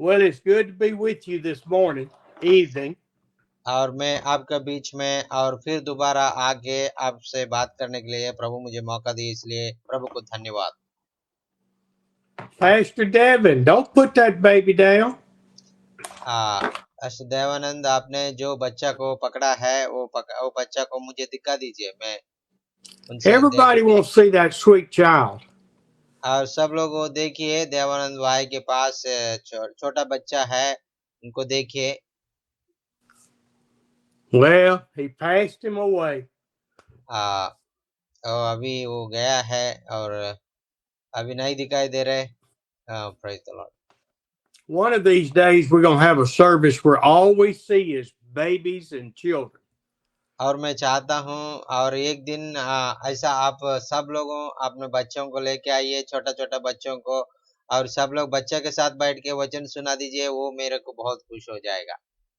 Well, it's good to be with you this evening. और मैं आपके बीच में और फिर दोबारा आगे आपसे बात करने के लिए प्रभु मुझे मौका दिए, इसलिए प्रभु को धन्यवाद। Pastor Devin, don't put that baby down. Pastor Devanand, आपने जो बच्चा को पकड़ा है वो बच्चा को मुझे दिखा दीजिए, मैं उनसे Everybody wants to see that sweet child. और सब लोग वो देखिए, देवानंद भाई के पास छोटा बच्चा है, उनको देखिए। Well, he passed him away. अभी वो गया है और अभी नहीं दिखाई दे रहे। Praise the Lord. One of these days we're going to have a service where all we see is babies and children. और मैं चाहता हूँ और एक दिन ऐसा आप सब लोगों अपने बच्चों को लेके आइए, छोटा छोटा बच्चों को, और सब लोग बच्चे के साथ बैठ के वचन सुना दीजिए, वो मेरे को बहुत खुश हो जाएगा।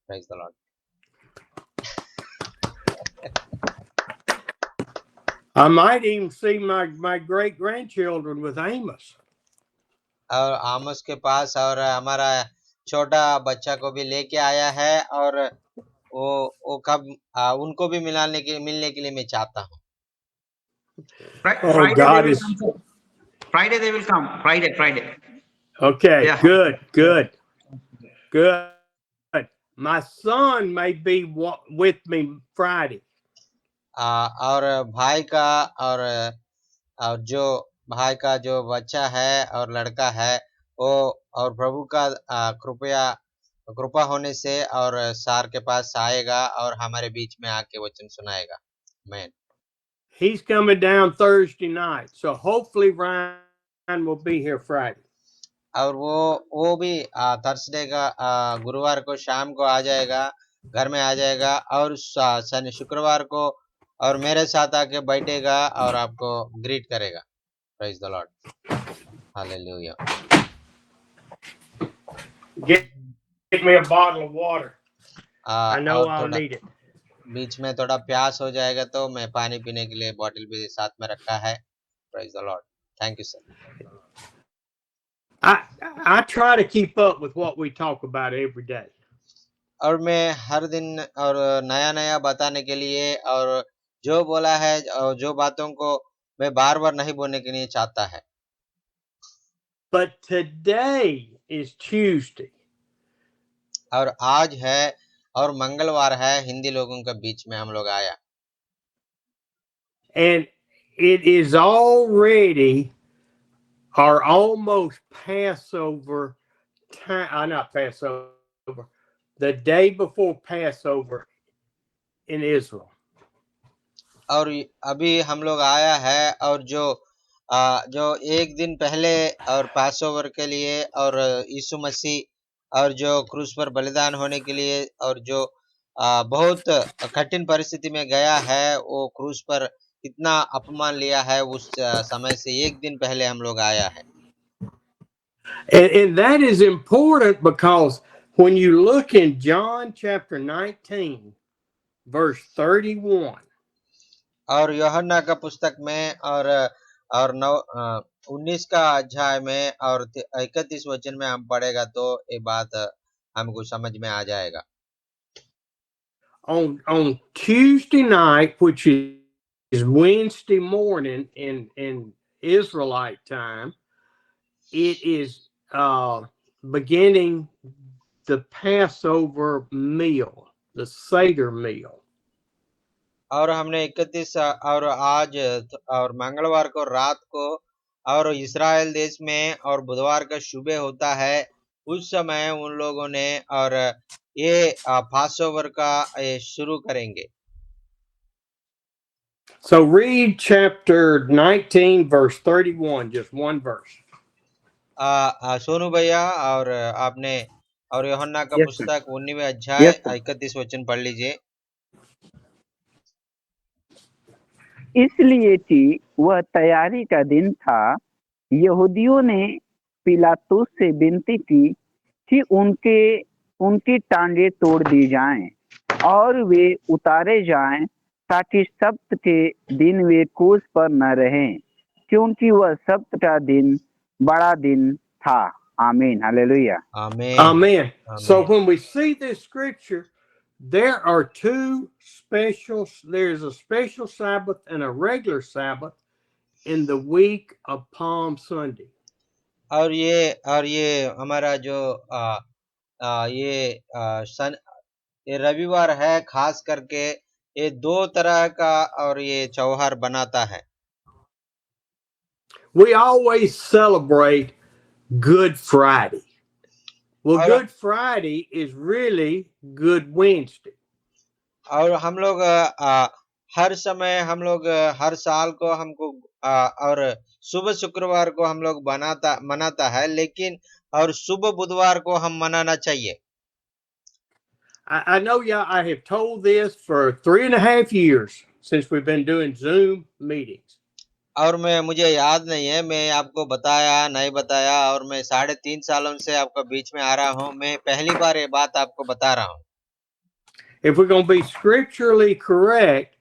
Praise the Lord. I might even see my great grandchildren with Amos. और आमोस के पास और हमारा छोटा बच्चा को भी लेके आया है, और वो कब उनको भी मिलने के लिए मैं चाहता हूँ। Friday they will come. Friday. Okay, yeah. Good. My son may be with me Friday. और भाई का और जो भाई का जो बच्चा है और लड़का है, वो और प्रभु का कृपा होने से और सार के पास आएगा और हमारे बीच में आके वचन सुनाएगा। Amen. He's coming down Thursday night, so hopefully Ryan will be here Friday. और वो भी थर्सडे का गुरुवार को शाम को आ जाएगा, घर में आ जाएगा, और शनि शुक्रवार को और मेरे साथ आके बैठेगा और आपको ग्रीट करेगा। Praise the Lord. Hallelujah. Get me a bottle of water. I know I'll need it. बीच में थोड़ा प्यास हो जाएगा तो मैं पानी पीने के लिए बोतल भी साथ में रखा है। Praise the Lord. Thank you, sir. I try to keep up with what we talk about every day. और मैं हर दिन और नया बताने के लिए और जो बोला है और जो बातों को मैं बार-बार नहीं बोलने के लिए चाहता है। But today is Tuesday. और आज है और मंगलवार है, हिंदी लोगों के बीच में हम लोग आया। And it is already or almost Passover time, not Passover, the day before Passover in Israel. और अभी हम लोग आया है और जो एक दिन पहले और पासओवर के लिए और यीशु मसीह और जो क्रूस पर बलिदान होने के लिए और जो बहुत कठिन परिस्थिति में गया है, वो क्रूस पर कितना अपमान लिया है, उस समय से एक दिन पहले हम लोग आया है। And that is important because when you look in John chapter 19 verse 31, और यूहन्ना का पुस्तक में और 19 का अध्याय में और 31 वचन में हम पढ़ेगा तो ये बात हमको समझ में आ जाएगा। On Tuesday night, which is Wednesday morning in Israelite time, it is beginning the Passover meal, the Seder meal. और हमने 31 और आज और मंगलवार को रात को और इस्राएल देश में और बुधवार का सुबह होता है, उस समय उन लोगों ने और ये पासओवर का शुरू करेंगे। So read chapter 19 verse 31, just one verse. Sonu भैया और आपने और यूहन्ना का पुस्तक 19वें अध्याय 31 वचन पढ़ लीजिए। इसलिए कि वह तैयारी का दिन था, यहूदियों ने पिलातुस से विनती की कि उनकी टांगे तोड़ दी जाएं और वे उतारे जाएं, ताकि सब्त के दिन वे क्रूस पर न रहें, क्योंकि वह सब्त का दिन बड़ा दिन था। आमीन, हालेलुया। आमीन Amen. So आमीन। when we see this scripture, there are there's a special Sabbath and a regular Sabbath in the week of Palm Sunday. और ये हमारा जो ये रविवार है, खास करके ये दो तरह का और ये त्योहार बनाता है। We always celebrate Good Friday. Well, और Good Friday is really Good Wednesday. और हम लोग हर समय हम लोग हर साल को हमको और शुभ शुक्रवार को हम लोग मनाता है, लेकिन और शुभ बुधवार को हम मनाना चाहिए। I know y'all, I have told this for 3.5 years since we've been doing Zoom meetings. और मुझे याद नहीं है, मैं आपको बताया नहीं बताया, और मैं 3.5 सालों से आपका बीच में आ रहा हूँ। मैं पहली बार ये बात आपको बता रहा हूँ। If we're going to be scripturally correct,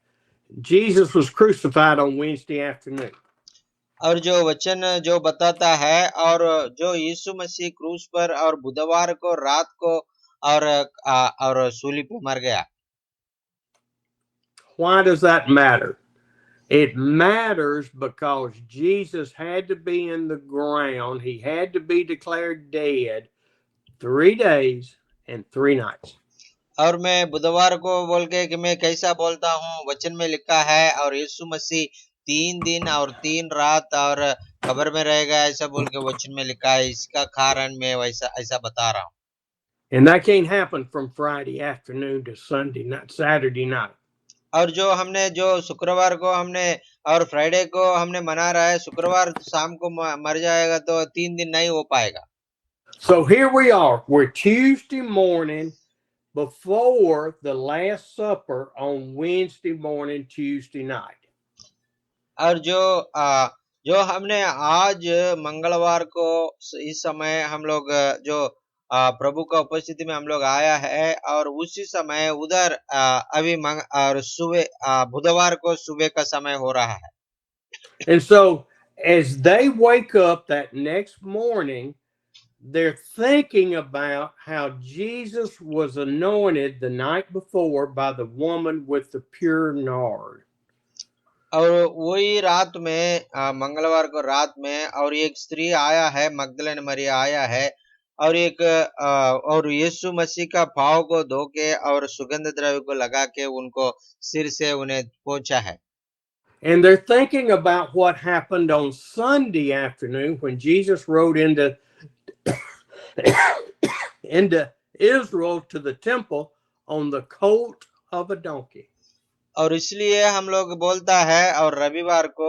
Jesus was crucified on Wednesday afternoon. और जो वचन जो बताता है, और जो यीशु मसीह क्रूस पर और बुधवार को रात को और सूली पे मर गया। Why does that matter? It matters because Jesus had to be in the ground. He had to be declared dead 3 days and 3 nights. और मैं बुधवार को बोल के कि मैं कैसा बोलता हूँ, वचन में लिखा है, और यीशु मसीह 3 दिन और 3 रात और कब्र में रहेगा, ऐसा बोल के वचन में लिखा है। इसका कारण मैं ऐसा बता रहा हूँ। And that can't happen from Friday afternoon to Sunday night, Saturday night. और जो शुक्रवार को हमने और फ्राइडे को हमने मना रहा है, शुक्रवार शाम को मर जाएगा तो 3 दिन नहीं हो पाएगा। So here we are. We're Tuesday morning before the Last Supper on Wednesday morning, Tuesday night. और जो हमने आज मंगलवार को इस समय हम लोग जो प्रभु का उपस्थिति में हम लोग आया है, और उसी समय उधर अभी और सुबह बुधवार को सुबह का समय हो रहा है। And so as they wake up that next morning, they're thinking about how Jesus was anointed the night before by the woman with the pure nard. और वही रात में मंगलवार को रात में, और एक स्त्री आया है, मगदलेन मरिया आया है, और और यीशु मसीह का पाँव को धो के और सुगंध द्रव्य को लगा के उनको सिर से उन्हें पोंछा है। And they're thinking about what happened on Sunday afternoon when Jesus rode into Israel to the temple on the colt of a donkey. और इसलिए हम लोग बोलता है, और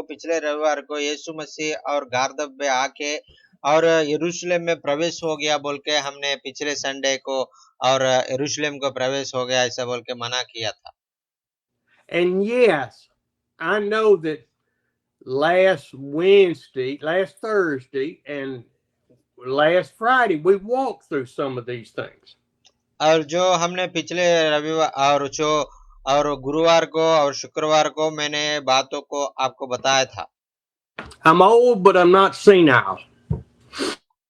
पिछले रविवार को यीशु मसीह और गार्दब में आके और यरूशलेम में प्रवेश हो गया बोल के हमने पिछले संडे को और यरूशलेम को प्रवेश हो गया ऐसा बोल के मना किया था। And yes, I know that last Thursday, and last Friday, we walked through some of these things. और जो हमने पिछले रविवार और गुरुवार को और शुक्रवार को मैंने बातों को आपको बताया था। I'm old, but I'm not senile.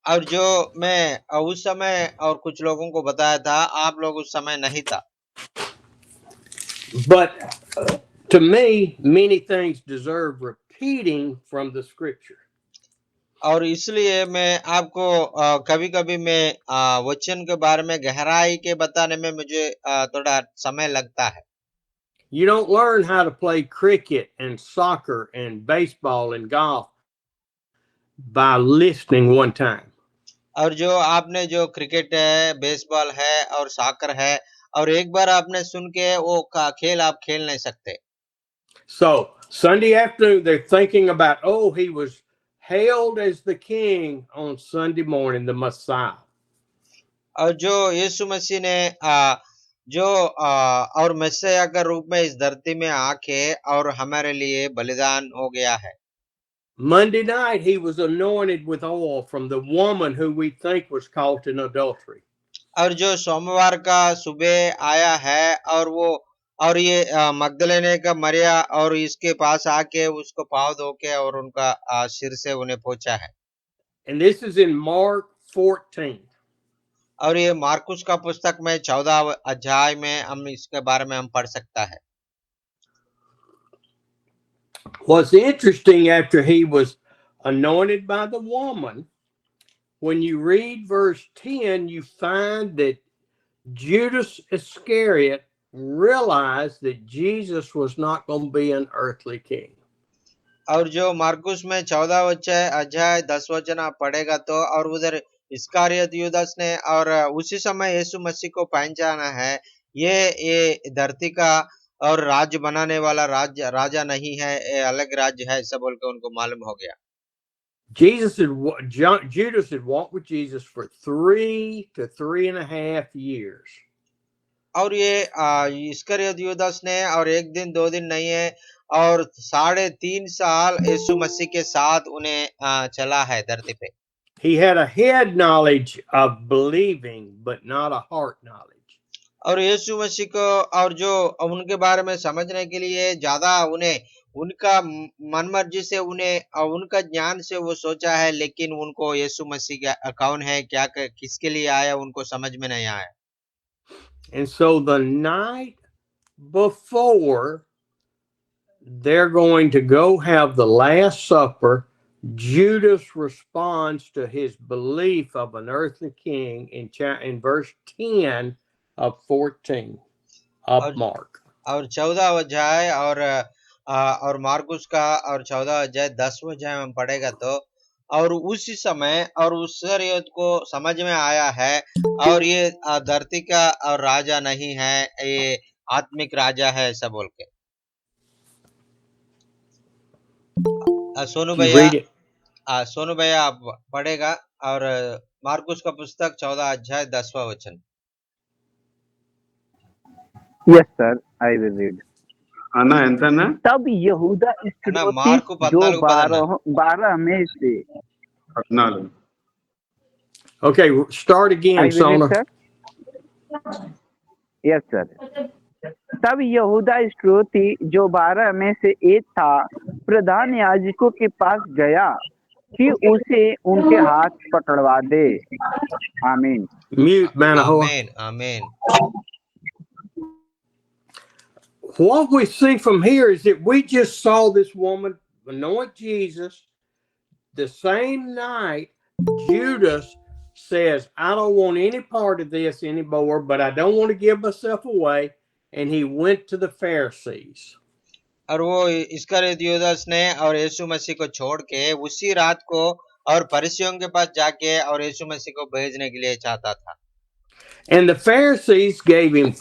और जो मैं उस समय और कुछ लोगों को बताया था, आप लोग उस समय नहीं था। But to me, many things deserve repeating from the scripture. और इसलिए मैं आपको कभी-कभी मैं वचन के बारे में गहराई के बताने में मुझे थोड़ा समय लगता है। You don't learn how to play cricket and soccer and baseball and golf by listening one time. और जो आपने जो क्रिकेट है, बेसबॉल है और सॉकर है, और एक बार आपने सुन के वो खेल आप खेल नहीं सकते। So Sunday afternoon, they're thinking about, oh, he was hailed as the king on Sunday morning, the Messiah. और जो यीशु मसीह ने और मसीहा का रूप में इस धरती में आके और हमारे लिए बलिदान हो गया है। Monday night, he was anointed with oil from the woman who we think was caught in adultery. और जो सोमवार का सुबह आया है, और ये मगदलेने का मरिया और इसके पास आके उसको पाँव धो के और उनका सिर से उन्हें पोंछा है। And this is in Mark 14. और ये मार्कुस का पुस्तक में 14 अध्याय में हम इसके बारे में हम पढ़ सकता है। What's interesting, after he was anointed by the woman, when you read verse 10, you find that Judas Iscariot realized that Jesus was not going to be an earthly king. और जो मार्कुस में 14 अध्याय 10 वचन आप पढ़ेगा तो, और उधर इस्कारियत यूदास ने, और उसी समय यीशु मसीह को पहचाना है ये धरती का और राज्य बनाने वाला राजा नहीं है, ये अलग राज्य है, सब बोल के उनको मालूम हो गया। Judas had walked with Jesus for 3 to 3.5 years. और ये इस्करियत यूदास ने, और एक दिन 2 दिन नहीं है, और 3.5 साल यीशु मसीह के साथ उन्हें चला है धरती पे। He had a head knowledge of believing, but not a heart knowledge. और यीशु मसीह को और जो उनके बारे में समझने के लिए ज्यादा उन्हें उनका मन मर्जी से उन्हें उनका ज्ञान से वो सोचा है, लेकिन उनको यीशु मसीह कौन है, क्या किसके लिए आया, उनको समझ में नहीं आया। And so the night before they're going to go have the Last Supper, Judas responds to his belief of an earthly king in verse 10 of 14 of Mark. और 14 अध्याय और मार्कुस का और 14 अध्याय 10 अध्याय में पढ़ेगा तो, और उसी समय और उस इस्करियत को समझ में आया है, और ये धरती का और राजा नहीं है, ये आत्मिक राजा है, ऐसा बोल के। सोनू भैया आप पढ़ेगा, और मार्कुस का पुस्तक 14 अध्याय 10वां वचन। Yes sir, I will read. అన్న ఎంత అన్న? तब यहूदा इस्करियोती जो 12 में से 14. Okay, start again, Sona. Yes sir. तब यहूदा इस्करियोती जो 12 में से एक था, प्रधान याजकों के पास गया कि उसे उनके हाथ पकड़वा दे। आमीन। Mute, Manahoa. आमीन, आमीन। What we see from here is that we just saw this woman anoint Jesus. The same night, Judas says, I don't want any part of this anymore, but I don't want to give myself away. And he went to the Pharisees. और वो इस्करियत यूदास ने और यीशु मसीह को छोड़ के उसी रात को और फरीसियों के पास जाके और यीशु मसीह को भेजने के लिए चाहता था। And the Pharisees gave him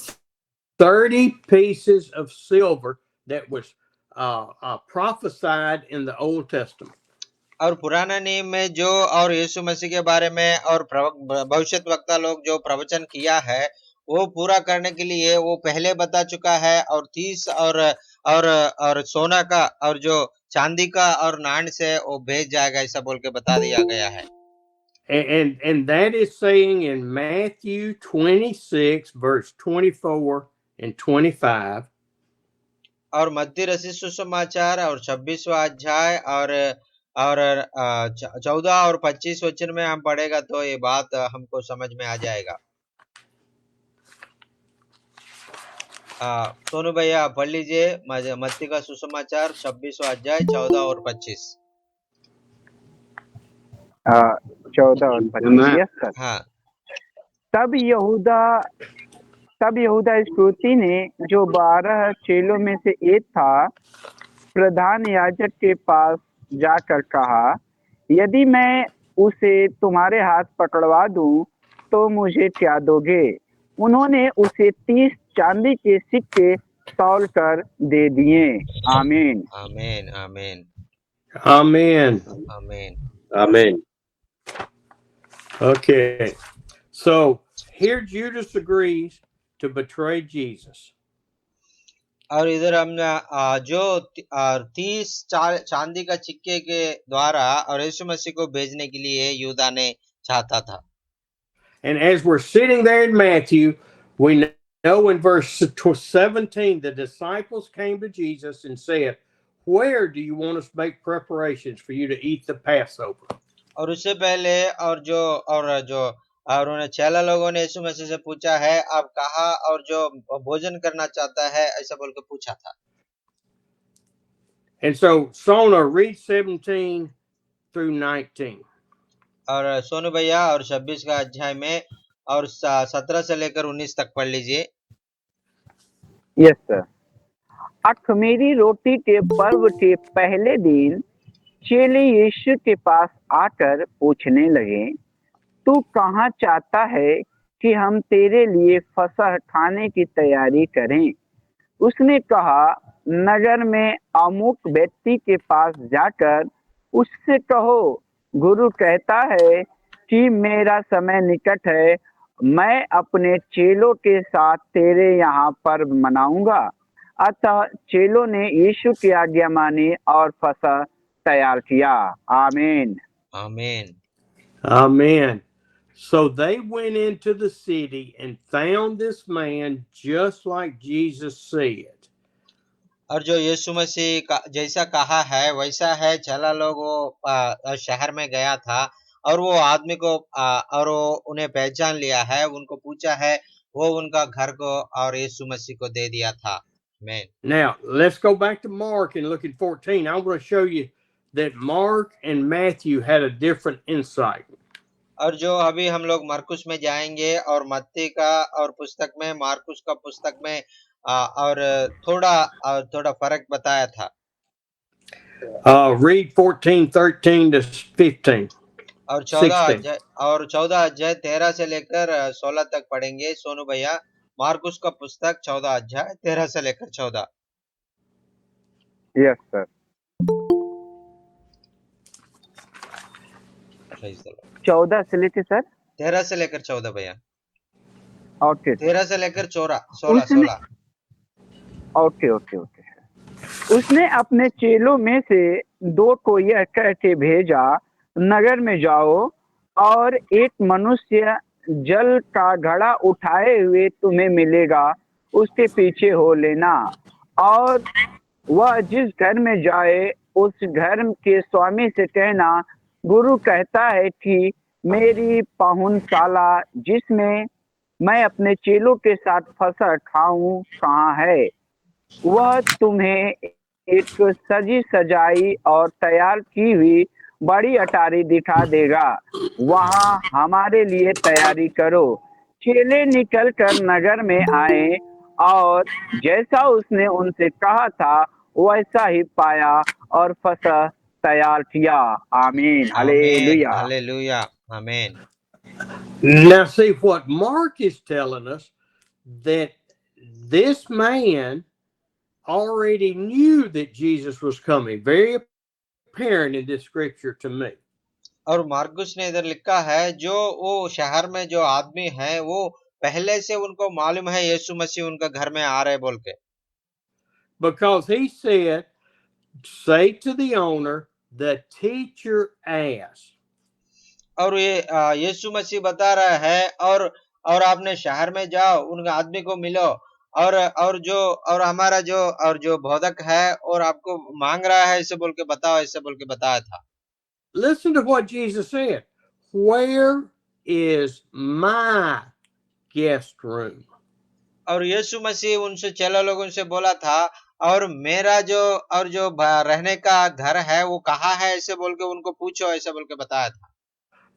30 pieces of silver that was prophesied in the Old Testament. और पुराना नियम में जो और यीशु मसीह के बारे में और भविष्यद्वक्ता लोग जो प्रवचन किया है, वो पूरा करने के लिए वो पहले बता चुका है, और 30 और सोना का और जो चांदी का और नाण से वो भेज जाएगा, ऐसा बोल के बता दिया गया है। And that is saying in Matthew 26 verse 24 and 25. और मत्ती रचित सुसमाचार और 26वां अध्याय और 14 और 25 वचन में हम पढ़ेगा तो ये बात हमको समझ में आ जाएगा। सोनू भैया पढ़ लीजिए मत्ती का सुसमाचार 26वां अध्याय 14 और 25। 14 और 25। हाँ। तब यहूदा इस्करियोती ने जो 12 चेलों में से एक था, प्रधान याजक के पास जाकर कहा, यदि मैं उसे तुम्हारे हाथ पकड़वा दूं तो मुझे क्या दोगे? उन्होंने उसे 30 चांदी के सिक्के तौल कर दे दिए। आमीन, आमीन, आमीन, Amen. आमीन, Amen. Okay. So here Judas agrees to betray Jesus. और इधर हम जो 30 चांदी का सिक्के के द्वारा और यीशु मसीह को भेजने के लिए यूदा ने चाहता था। And as we're sitting there in Matthew, we know in verse 17, the disciples came to Jesus and said, where do you want us to make preparations for you to eat the Passover? और उससे पहले और उन्हें चेला लोगों ने यीशु मसीह से पूछा है आप कहाँ और जो भोजन करना चाहता है ऐसा बोल के पूछा था। And so, Sona, read 17 through 19. और सोनू भैया और 26 का अध्याय में और 17 से लेकर 19 तक पढ़ लीजिए। Yes sir. अख़मीरी रोटी के पर्व के पहले दिन चेले यीशु के पास आकर पूछने लगे, तू कहाँ चाहता है कि हम तेरे लिए फसह खाने की तैयारी करें? उसने कहा, नगर में अमुक व्यक्ति के पास जाकर उससे कहो, गुरु कहता है कि मेरा समय निकट है, मैं अपने चेलों के साथ तेरे यहाँ पर्व मनाऊंगा। अतः चेलों ने यीशु की आज्ञा मानी और फसह तैयार किया। आमीन। आमीन। Amen. So they went into the city and found this man just like Jesus said. और जो यीशु मसीह का जैसा कहा है वैसा है। चेला लोग वो शहर में गया था और वो आदमी को और वो उन्हें पहचान लिया है, उनको पूछा है, वो उनका घर को और यीशु मसीह को दे दिया था। आमीन। Now, let's go back to Mark and look at 14. I want to show you that Mark and Matthew had a different insight. और जो अभी हम लोग मरकुस में जाएंगे और मत्ती का और पुस्तक में मार्कुस का पुस्तक में और थोड़ा फर्क बताया था। Read 14, 13 to 15. और 14 16. अध्याय 13 से लेकर 16 तक पढ़ेंगे सोनू भैया। मार्कुस का पुस्तक 14 अध्याय 13 से लेकर 14। Yes sir. 14 से लेके सर 13 से लेकर 14 भैया। ओके। 13 से लेकर 16। ओके। उसने अपने चेलों में से 2 को यह कह के भेजा, नगर में जाओ और एक मनुष्य जल का घड़ा उठाए हुए तुम्हें मिलेगा, उसके पीछे हो लेना। और वह जिस घर में जाए उस घर के स्वामी से कहना, गुरु कहता है कि मेरी पाहुनशाला जिसमें मैं अपने चेलों के साथ फसह खाऊं कहाँ है? वह तुम्हें एक सजी सजाई और तैयार की हुई बड़ी अटारी दिखा देगा, वहां हमारे लिए तैयारी करो। चेले निकलकर नगर में आए और जैसा उसने उनसे कहा था वैसा ही पाया और फसह तैयार किया। आमीन। हालेलुया। हालेलुया। आमीन। Now, see what Mark is telling us, that this man already knew that Jesus was coming. Very apparent in this scripture to me. और मार्कुस ने इधर लिखा है, जो वो शहर में जो आदमी है वो पहले से उनको मालूम है यीशु मसीह उनका घर में आ रहे बोल के। Because he said, say to the owner, the teacher asked. और ये यीशु मसीह बता रहा है और आपने शहर में जाओ, उन आदमी को मिलो और हमारा जो बोधक है और आपको मांग रहा है, ऐसे बोल के बताओ, ऐसे बोल के बताया था। Listen to what Jesus said. Where is my guest room? और यीशु मसीह उनसे चेला लोगों से बोला था, और मेरा जो रहने का घर है वो कहाँ है, ऐसे बोल के उनको पूछो, ऐसे बोल के बताया था।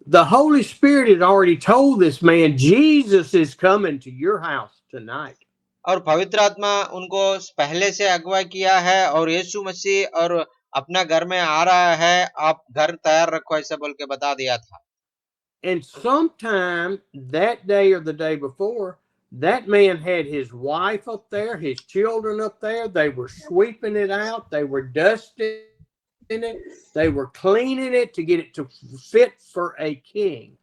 The Holy Spirit had already told this man, Jesus is coming to your house tonight. और पवित्र आत्मा उनको पहले से अगुवाई किया है और यीशु मसीह और अपना घर में आ रहा है, आप घर तैयार रखो, ऐसे बोल के बता दिया था। And sometime that day or the day before, that man had his wife up there, his children up there. They were sweeping it out. They were dusting it. They were cleaning it to get it to fit for a king.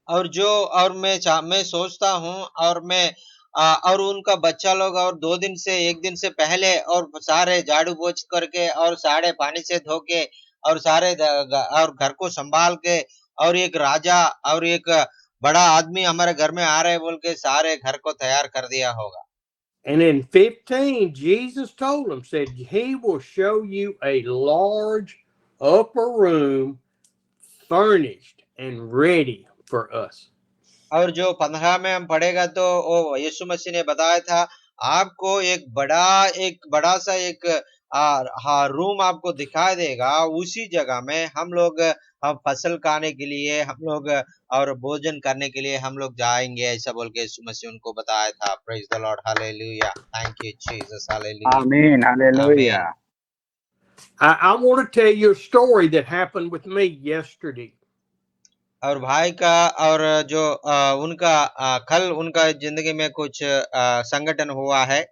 और मैं सोचता हूँ और उनका बच्चा लोग और 1 दिन से पहले और सारे झाड़ू पोछ करके और सारे पानी से धो के और सारे और घर को संभाल के और एक राजा और एक बड़ा आदमी हमारे घर में आ रहे बोल के सारे घर को तैयार कर दिया होगा। And in 15, Jesus told him, said, he will show you a large upper room furnished and ready for us. और जो 15 में हम पढ़ेगा तो वो यीशु मसीह ने बताया था आपको एक बड़ा सा एक रूम आपको दिखाई देगा, उसी जगह में हम लोग फसल खाने के लिए हम लोग और भोजन करने के लिए हम लोग जाएंगे, ऐसा बोल के यीशु मसीह उनको बताया था। Praise the Lord, hallelujah, thank you Jesus, hallelujah, आमीन, हालेलुया। आमीन। I want to tell you a story that happened with me yesterday. और भाई का और जो उनका कल उनका जिंदगी में कुछ संगठन हुआ है।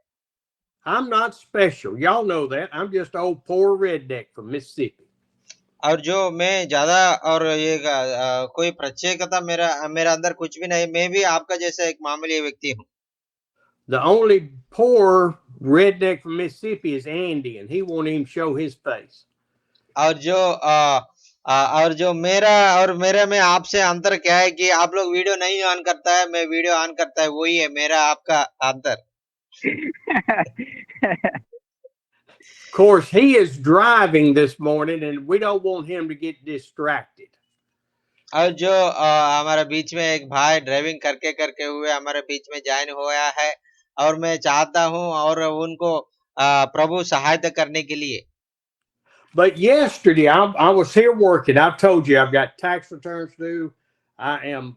I'm not special. Y'all know that. I'm just an old poor redneck from Mississippi. और जो मैं ज्यादा और ये कोई प्रत्येकता मेरा अंदर कुछ भी नहीं, मैं भी आपका जैसा एक मामूली व्यक्ति हूँ। The only poor redneck from Mississippi is Andy, and he won't even show his face. और जो मेरा में आपसे अंतर क्या है कि आप लोग वीडियो नहीं ऑन करता है, मैं वीडियो ऑन करता है, वही है मेरा आपका अंतर। Of course, he is driving this morning, and we don't want him to get distracted. और जो हमारे बीच में एक भाई ड्राइविंग करके हुए हमारे बीच में ज्वाइन हुआ है, और मैं चाहता हूँ और उनको प्रभु सहायता करने के लिए। But yesterday, I was here working. I've told you I've got tax returns due. I am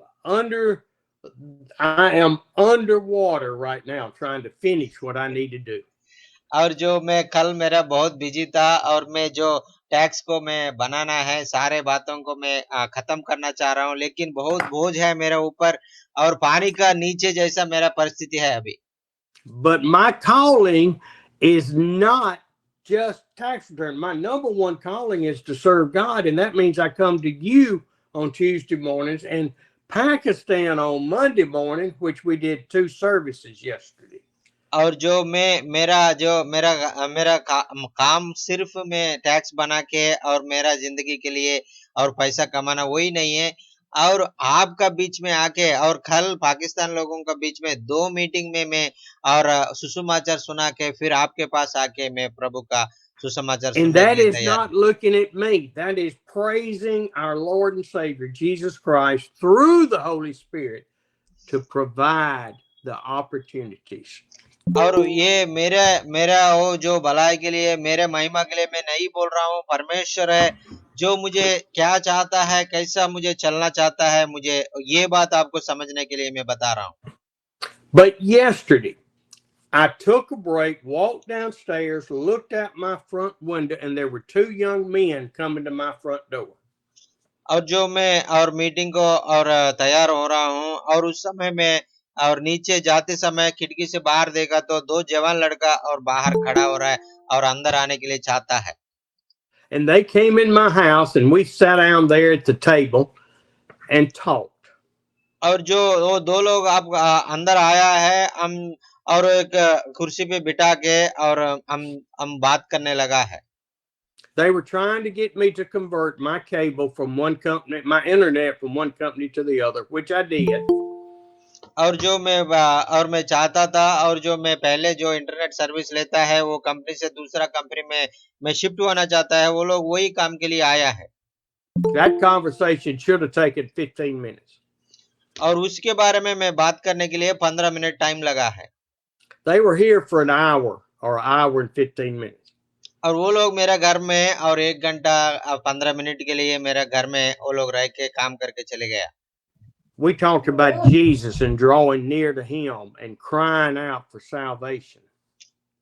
underwater right now trying to finish what I need to do. और जो मैं कल मेरा बहुत बिजी था, और मैं जो टैक्स को मैं बनाना है, सारे बातों को मैं खत्म करना चाह रहा हूँ, लेकिन बहुत बोझ है मेरे ऊपर और पानी का नीचे जैसा मेरा परिस्थिति है अभी। But my calling is not just tax return. My number one calling is to serve God, and that means I come to you on Tuesday mornings and Pakistan on Monday morning, which we did 2 services yesterday. और जो मेरा काम सिर्फ मैं tax बना के और मेरा जिंदगी के लिए और पैसा कमाना वही नहीं है, और आपका बीच में आके और कल पाकिस्तान लोगों का बीच में 2 मीटिंग में मैं और सुसमाचार सुना के फिर आपके पास आके मैं प्रभु का सुसमाचार And सुनने that के लिए is तैयार। not looking at me. That is praising our Lord and Savior Jesus Christ through the Holy Spirit to provide the opportunities. और ये मेरा वो जो भलाई के लिए, मेरे महिमा के लिए मैं नहीं बोल रहा हूँ, परमेश्वर है जो मुझे क्या चाहता है, कैसा मुझे चलना चाहता है, मुझे ये बात आपको समझने के लिए मैं बता रहा हूँ। But yesterday, I took a break, walked downstairs, looked out my front window, and there were 2 young men coming to my front door. और जो मैं और मीटिंग को और तैयार हो रहा हूँ, और उस समय में और नीचे जाते समय खिड़की से बाहर देखा तो 2 जवान लड़का और बाहर खड़ा हो रहा है और अंदर आने के लिए चाहता है। And they came in my house, and we sat down there at the table and talked. और जो वो 2 लोग आप अंदर आया है, हम और एक कुर्सी पे बिठा के और हम बात करने लगा है। They were trying to get me to convert my cable from one company, my internet from one company to the other, which I did. और जो मैं चाहता था, और जो मैं पहले जो इंटरनेट सर्विस लेता है वो कंपनी से दूसरा कंपनी में मैं शिफ्ट होना चाहता है, वो लोग वही काम के लिए आया है। That conversation should have taken 15 minutes. और उसके बारे में मैं बात करने के लिए 15 मिनट टाइम लगा है। They were here for an hour or an hour and 15 minutes. और वो लोग मेरा घर में और 1 घंटा 15 मिनट के लिए मेरा घर में वो लोग रह के काम करके चले गया। We talked about Jesus and drawing near to him and crying out for salvation.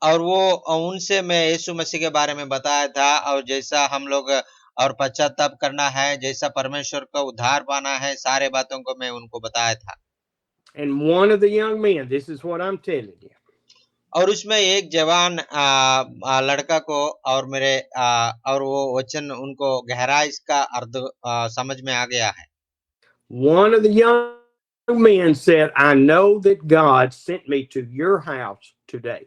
और वो उनसे मैं यीशु मसीह के बारे में बताया था, और जैसा हम लोग और पश्चाताप करना है, जैसा परमेश्वर का उद्धार पाना है, सारे बातों को मैं उनको बताया था। And one of the young men, this is what I'm telling you. और उसमें एक जवान लड़का को और मेरे और वो वचन उनको गहराई इसका अर्थ समझ में आ गया है। One of the young men said, I know that God sent me to your house today.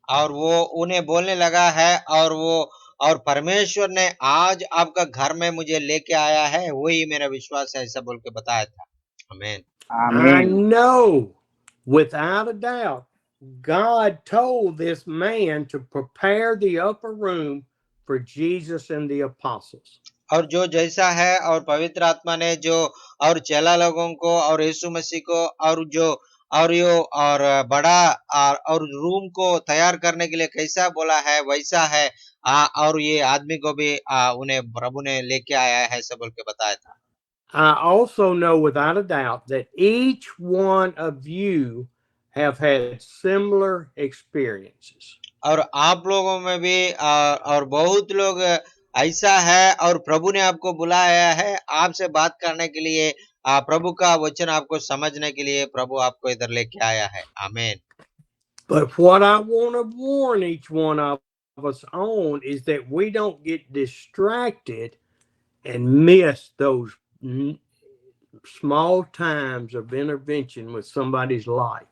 और वो उन्हें बोलने लगा है, और परमेश्वर ने आज आपका घर में मुझे लेके आया है, वही मेरा विश्वास है, ऐसा बोल के बताया था। आमीन। I know without a doubt God told this man to prepare the upper room for Jesus and the apostles. और जो जैसा है और पवित्र आत्मा ने जो और चेला लोगों को और यीशु मसीह को और जो और यो और बड़ा और रूम को तैयार करने के लिए कैसा बोला है वैसा है और ये आदमी को भी उन्हें प्रभु ने लेके आया है सब बोल के बताया था। I also know without a doubt that each one of you have had similar experiences. और आप लोगों में भी और बहुत लोग ऐसा है और प्रभु ने आपको बुलाया है आपसे बात करने के लिए, प्रभु का वचन आपको समझने के लिए प्रभु आपको इधर लेके आया है। आमीन। But what I want to warn each one of us on is that we don't get distracted and miss those small times of intervention with somebody's life.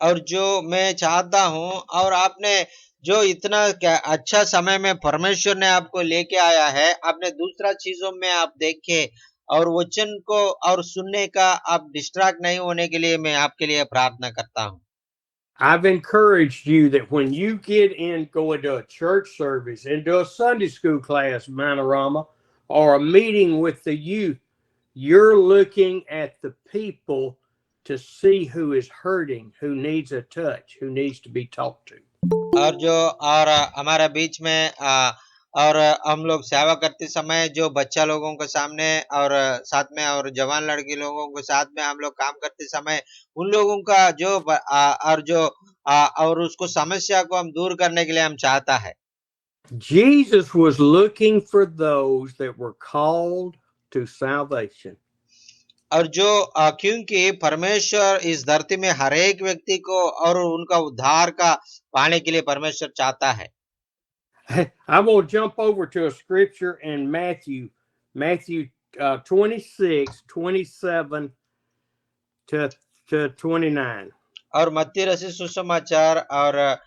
और जो मैं चाहता हूं और आपने जो इतना अच्छा समय में परमेश्वर ने आपको लेके आया है, आपने दूसरा चीजों में आप देखे और वचन को और सुनने का आप डिस्ट्रैक्ट नहीं होने के लिए मैं आपके लिए प्रार्थना करता हूं। I've encouraged you that when you get in, go into a church service, into a Sunday school class, Manorama, or a meeting with the youth, you're looking at the people to see who is hurting, who needs a touch, who needs to be talked to. और जो और हमारा बीच में और हम लोग सेवा करते समय जो बच्चा लोगों के सामने और साथ में और जवान लड़की लोगों के साथ में हम लोग काम करते समय उन लोगों का जो और जो और उसको समस्या को हम दूर करने के लिए हम चाहता है। Jesus was looking for those that were called to salvation. और जो क्योंकि परमेश्वर इस धरती में हर एक व्यक्ति को और उनका उद्धार का पाने के लिए परमेश्वर चाहता है। I'm going to jump over to a scripture in Matthew 26, 27 to 29. और मत्ती रचित सुसमाचार और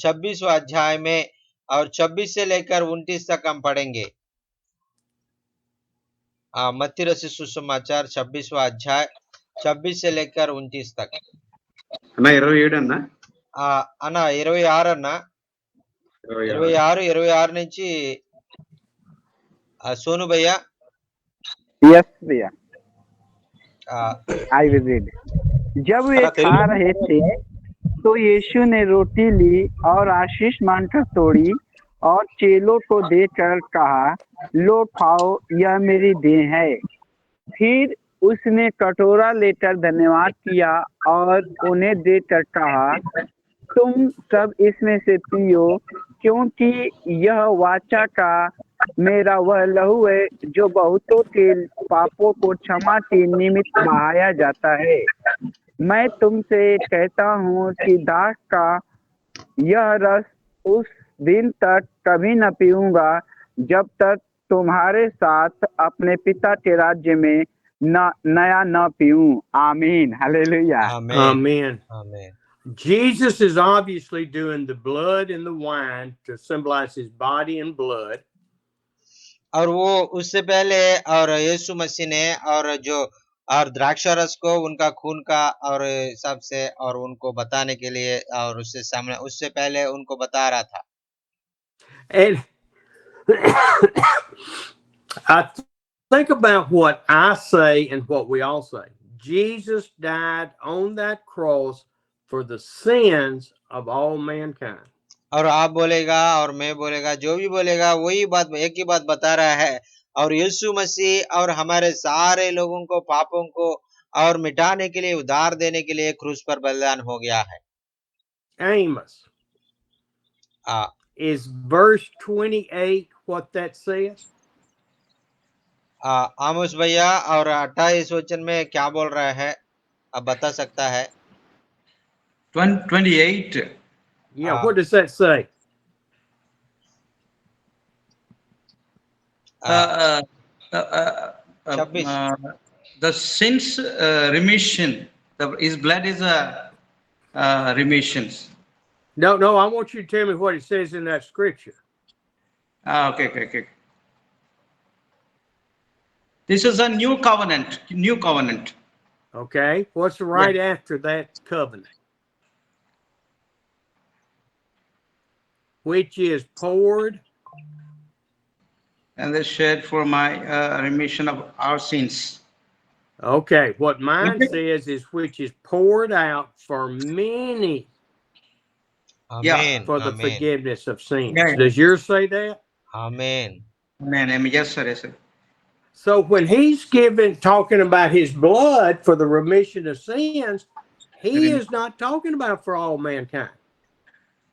26वां अध्याय में और 26 से लेकर 29 तक हम पढ़ेंगे। मत्ती रचित सुसमाचार 26वां अध्याय 26 से लेकर 29 तक। అన్న 27 అన్న అన్న 26 అన్న 26 నుంచి सोनू भैया। यस भैया, आई विल रीड। जब वे खा रहे थे तो यीशु ने रोटी ली और आशीष मानकर तोड़ी और चेलों को देकर कहा, लो खाओ, यह मेरी देह है। फिर उसने कटोरा लेकर धन्यवाद किया और उन्हें देकर कहा, तुम सब इसमें से पियो, क्योंकि यह वाचा का मेरा वह लहू है जो बहुतों के पापों को क्षमा के निमित्त बहाया जाता है। मैं तुमसे कहता हूँ कि दाख का यह रस उस दिन तक कभी न पीऊंगा जब तक तुम्हारे साथ अपने पिता के राज्य में नया न पीऊं। आमीन, hallelujah. Amen. Amen. Jesus is obviously doing the blood and the wine to symbolize his body and blood. और वो उससे पहले और यीशु मसीह ने और जो और द्राक्षारस को उनका खून का और हिसाब से और उनको बताने के लिए और उससे पहले उनको बता रहा था। And I think about what I say and what we all say. Jesus died on that cross for the sins of all mankind. और आप बोलेगा और मैं बोलेगा, जो भी बोलेगा वही बात, एक ही बात बता रहा है। और यीशु मसीह और हमारे सारे लोगों को पापों को और मिटाने के लिए उद्धार देने के लिए क्रूस पर बलिदान हो गया है। Amos. Is verse 28 what that says? आमोस भैया और 28 वचन में क्या बोल रहा है, अब बता सकता है? 28. Yeah, what does that say? The sins remission. His blood is a remissions. No, I want you to tell me what it says in that scripture. Okay. This is a new covenant. Okay, what's right after that covenant? Which is poured and they shed for my remission of our sins. Okay, what mine Okay. says is which is poured out for many Yeah. Amen. for the Amen. forgiveness of sins. Yeah, yeah. Does yours say that? Amen. Amen. Amen. Yes, sir. Yes, sir. So when he's talking about his blood for the remission of sins, he is not talking about for all mankind.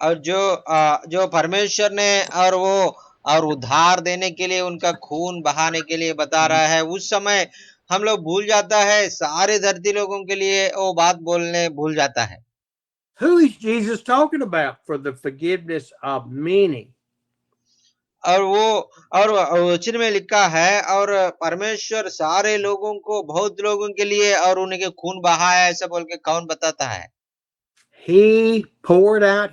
और जो परमेश्वर ने और वो और उद्धार देने के लिए उनका खून बहाने के लिए बता रहा है, उस समय हम लोग भूल जाता है, सारे धरती लोगों के लिए वो बात बोलने भूल जाता है। Who is Jesus talking about for the forgiveness of many? और वचन में लिखा है और परमेश्वर सारे लोगों को, बहुत लोगों के लिए और उनके खून बहाया ऐसा बोल के कौन बताता है? He poured out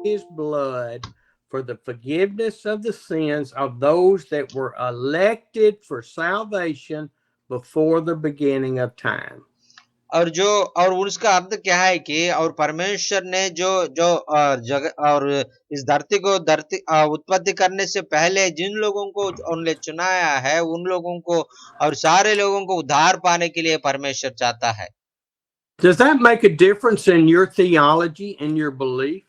his blood for the forgiveness of the sins of those that were elected for salvation before the beginning of time. और उसका अर्थ क्या है कि और परमेश्वर ने जो जगह और इस धरती को उत्पत्ति करने से पहले जिन लोगों को उन्होंने चुनाया है, उन लोगों को और सारे लोगों को उद्धार पाने के लिए परमेश्वर चाहता है। Does that make a difference in your theology and your belief?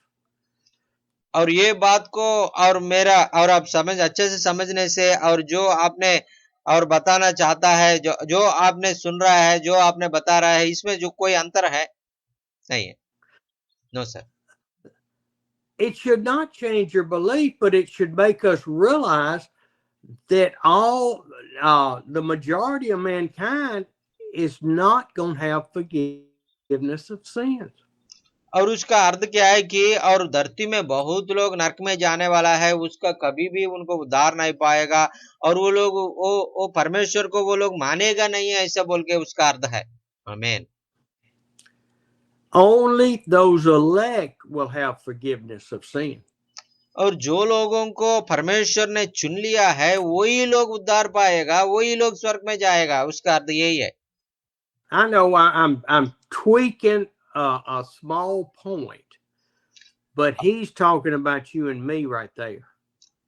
और ये बात को और मेरा और आप अच्छे से समझने से और जो आपने और बताना चाहता है, जो आपने सुन रहा है, जो आपने बता रहा है, इसमें जो कोई अंतर है नहीं है? No sir. It should not change your belief, but it should make us realize that the majority of mankind is not going to have forgiveness of sins. और उसका अर्थ क्या है कि और धरती में बहुत लोग नरक में जाने वाला है, उसका कभी भी उनको उद्धार नहीं पाएगा और वो लोग वो परमेश्वर को वो लोग मानेगा नहीं है, ऐसा बोल के उसका अर्थ है। आमीन। Only those elect will have forgiveness of sin. और जो लोगों को परमेश्वर ने चुन लिया है वही लोग उद्धार पाएगा, वही लोग स्वर्ग में जाएगा, उसका अर्थ यही है। I know I'm tweaking a small point, but he's talking about you and me right there.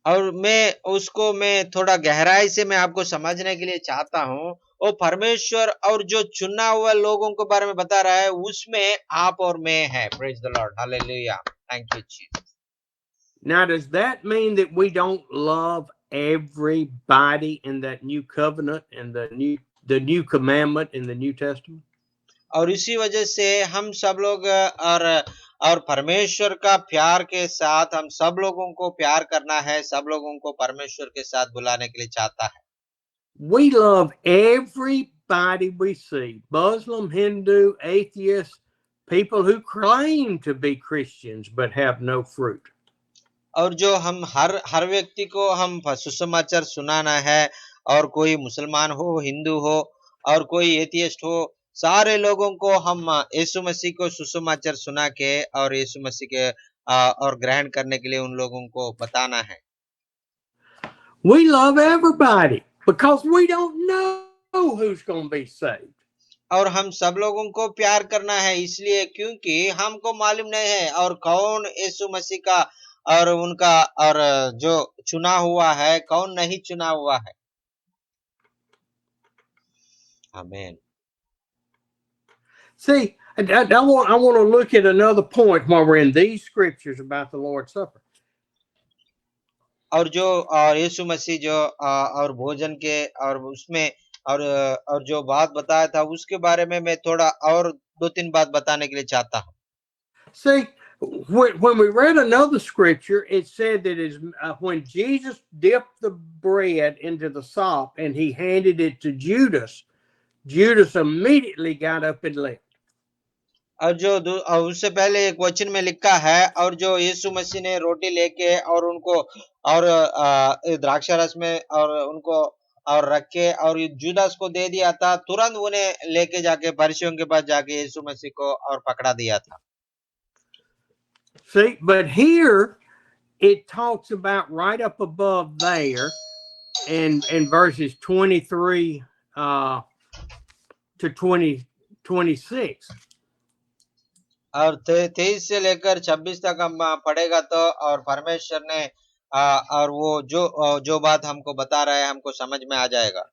और मैं थोड़ा गहराई से मैं आपको समझने के लिए चाहता हूँ, वो परमेश्वर और जो चुना हुआ लोगों के बारे में बता रहा है, उसमें आप और मैं है। Praise the Lord, hallelujah, thank you Jesus. Now, does that mean that we don't love everybody in that new covenant and the new commandment in the New Testament? और इसी वजह से हम सब लोग और परमेश्वर का प्यार के साथ हम सब लोगों को प्यार करना है, सब लोगों को परमेश्वर के साथ बुलाने के लिए चाहता है। We love everybody we see, Muslim, Hindu, atheist, people who claim to be Christians but have no fruit. और जो हम हर व्यक्ति को हम सुसमाचार सुनाना है, और कोई मुसलमान हो, हिंदू हो और कोई एथियस्ट हो, सारे लोगों को हम यीशु मसीह को सुसमाचार सुना के और यीशु मसीह के और ग्रहण करने के लिए उन लोगों को बताना है। We love everybody because we don't know who's going to be saved. और हम सब लोगों को प्यार करना है इसलिए क्योंकि हमको मालूम नहीं है और कौन यीशु मसीह का और उनका और जो चुना हुआ है, कौन नहीं चुना हुआ है। आमीन। See, I want to look at another point while we're in these scriptures about the Lord's Supper. और जो यीशु मसीह जो और भोजन के और उसमें और जो बात बताया था उसके बारे में मैं थोड़ा और 2-3 बात बताने के लिए चाहता हूँ। See, when we read another scripture, it said that when Jesus dipped the bread into the sop and he handed it to Judas, Judas immediately got up and left. और जो उससे पहले एक वचन में लिखा है, और जो यीशु मसीह ने रोटी लेके और उनको और द्राक्षा रस में और उनको और रख के और जुदास को दे दिया था, तुरंत उन्हें लेके जाके फरीसियों के पास जाके यीशु मसीह को और पकड़ा दिया था। See, but here it talks about right up above there in verses 23 to 26. और 23 से लेकर 26 तक हम पढ़ेगा तो और परमेश्वर ने और वो जो बात हमको बता रहा है हमको समझ में आ जाएगा।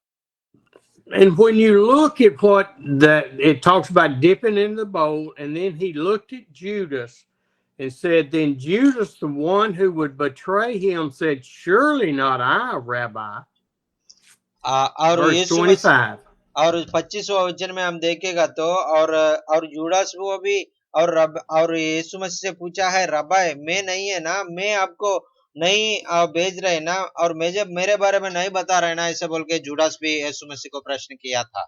And when you look at what it talks about dipping in the bowl, and then he looked at Judas and said, then Judas, the one who would betray him, said, surely not I, Rabbi. और Verse यीशु 25. और 25वां वचन में हम देखेगा तो और यूदास वो भी और यीशु मसीह से पूछा है, रब्बी मैं नहीं है ना, मैं आपको नहीं भेज रहे ना, और मैं जब मेरे बारे में नहीं बता रहे ना, ऐसे बोल के यूदास भी यीशु मसीह को प्रश्न किया था।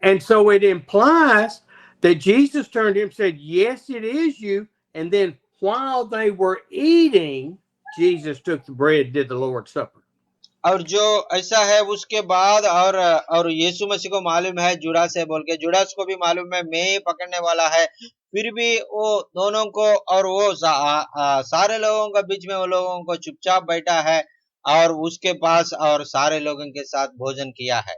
And so it implies that Jesus turned to him and said, yes, it is you. And then while they were eating, Jesus took the bread, did the Lord's Supper. और जो ऐसा है उसके बाद और यीशु मसीह को मालूम है जुड़ास है बोल के, जुड़ास को भी मालूम है मैं ही पकड़ने वाला है, फिर भी वो दोनों को और वो सारे लोगों के बीच में वो लोगों को चुपचाप बैठा है और उसके पास और सारे लोगों के साथ भोजन किया है।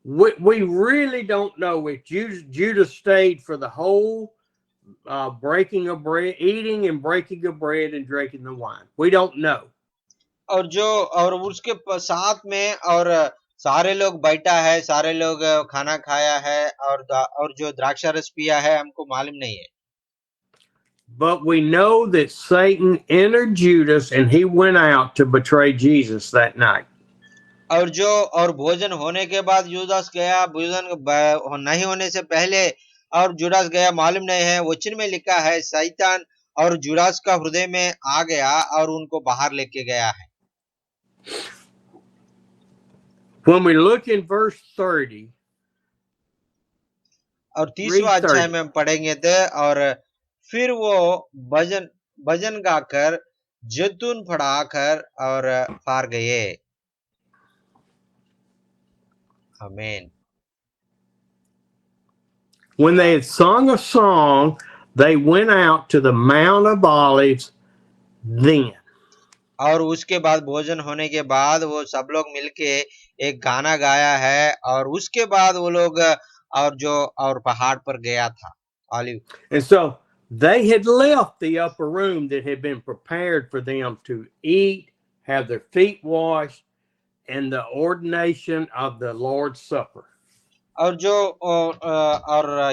We really don't know if Judas stayed for the whole breaking of bread, eating and breaking of bread and drinking the wine. We don't know. और उसके साथ में और सारे लोग बैठा है, सारे लोग खाना खाया है और जो द्राक्षा रस पिया है हमको मालूम नहीं है। But we know that Satan entered Judas and he went out to betray Jesus that night. और भोजन होने के बाद यूदास गया, भोजन नहीं होने से पहले और जुड़ास गया, मालूम नहीं है। वचन में लिखा है शैतान और जुड़ास का हृदय में आ गया और उनको बाहर लेके गया है। When we look in verse 30, और 30वां अध्याय में हम पढ़ेंगे थे, और फिर वो भजन गाकर जैतून फड़ाकर और पार गए। आमीन। when they had sung a song, they went out to the Mount of Olives then. और उसके बाद भोजन होने के बाद वो सब लोग मिलके एक गाना गाया है, और उसके बाद वो लोग और पहाड़ पर गया था olive. And so they had left the upper room that had been prepared for them to eat, have their feet washed, and the ordination of the Lord's Supper. और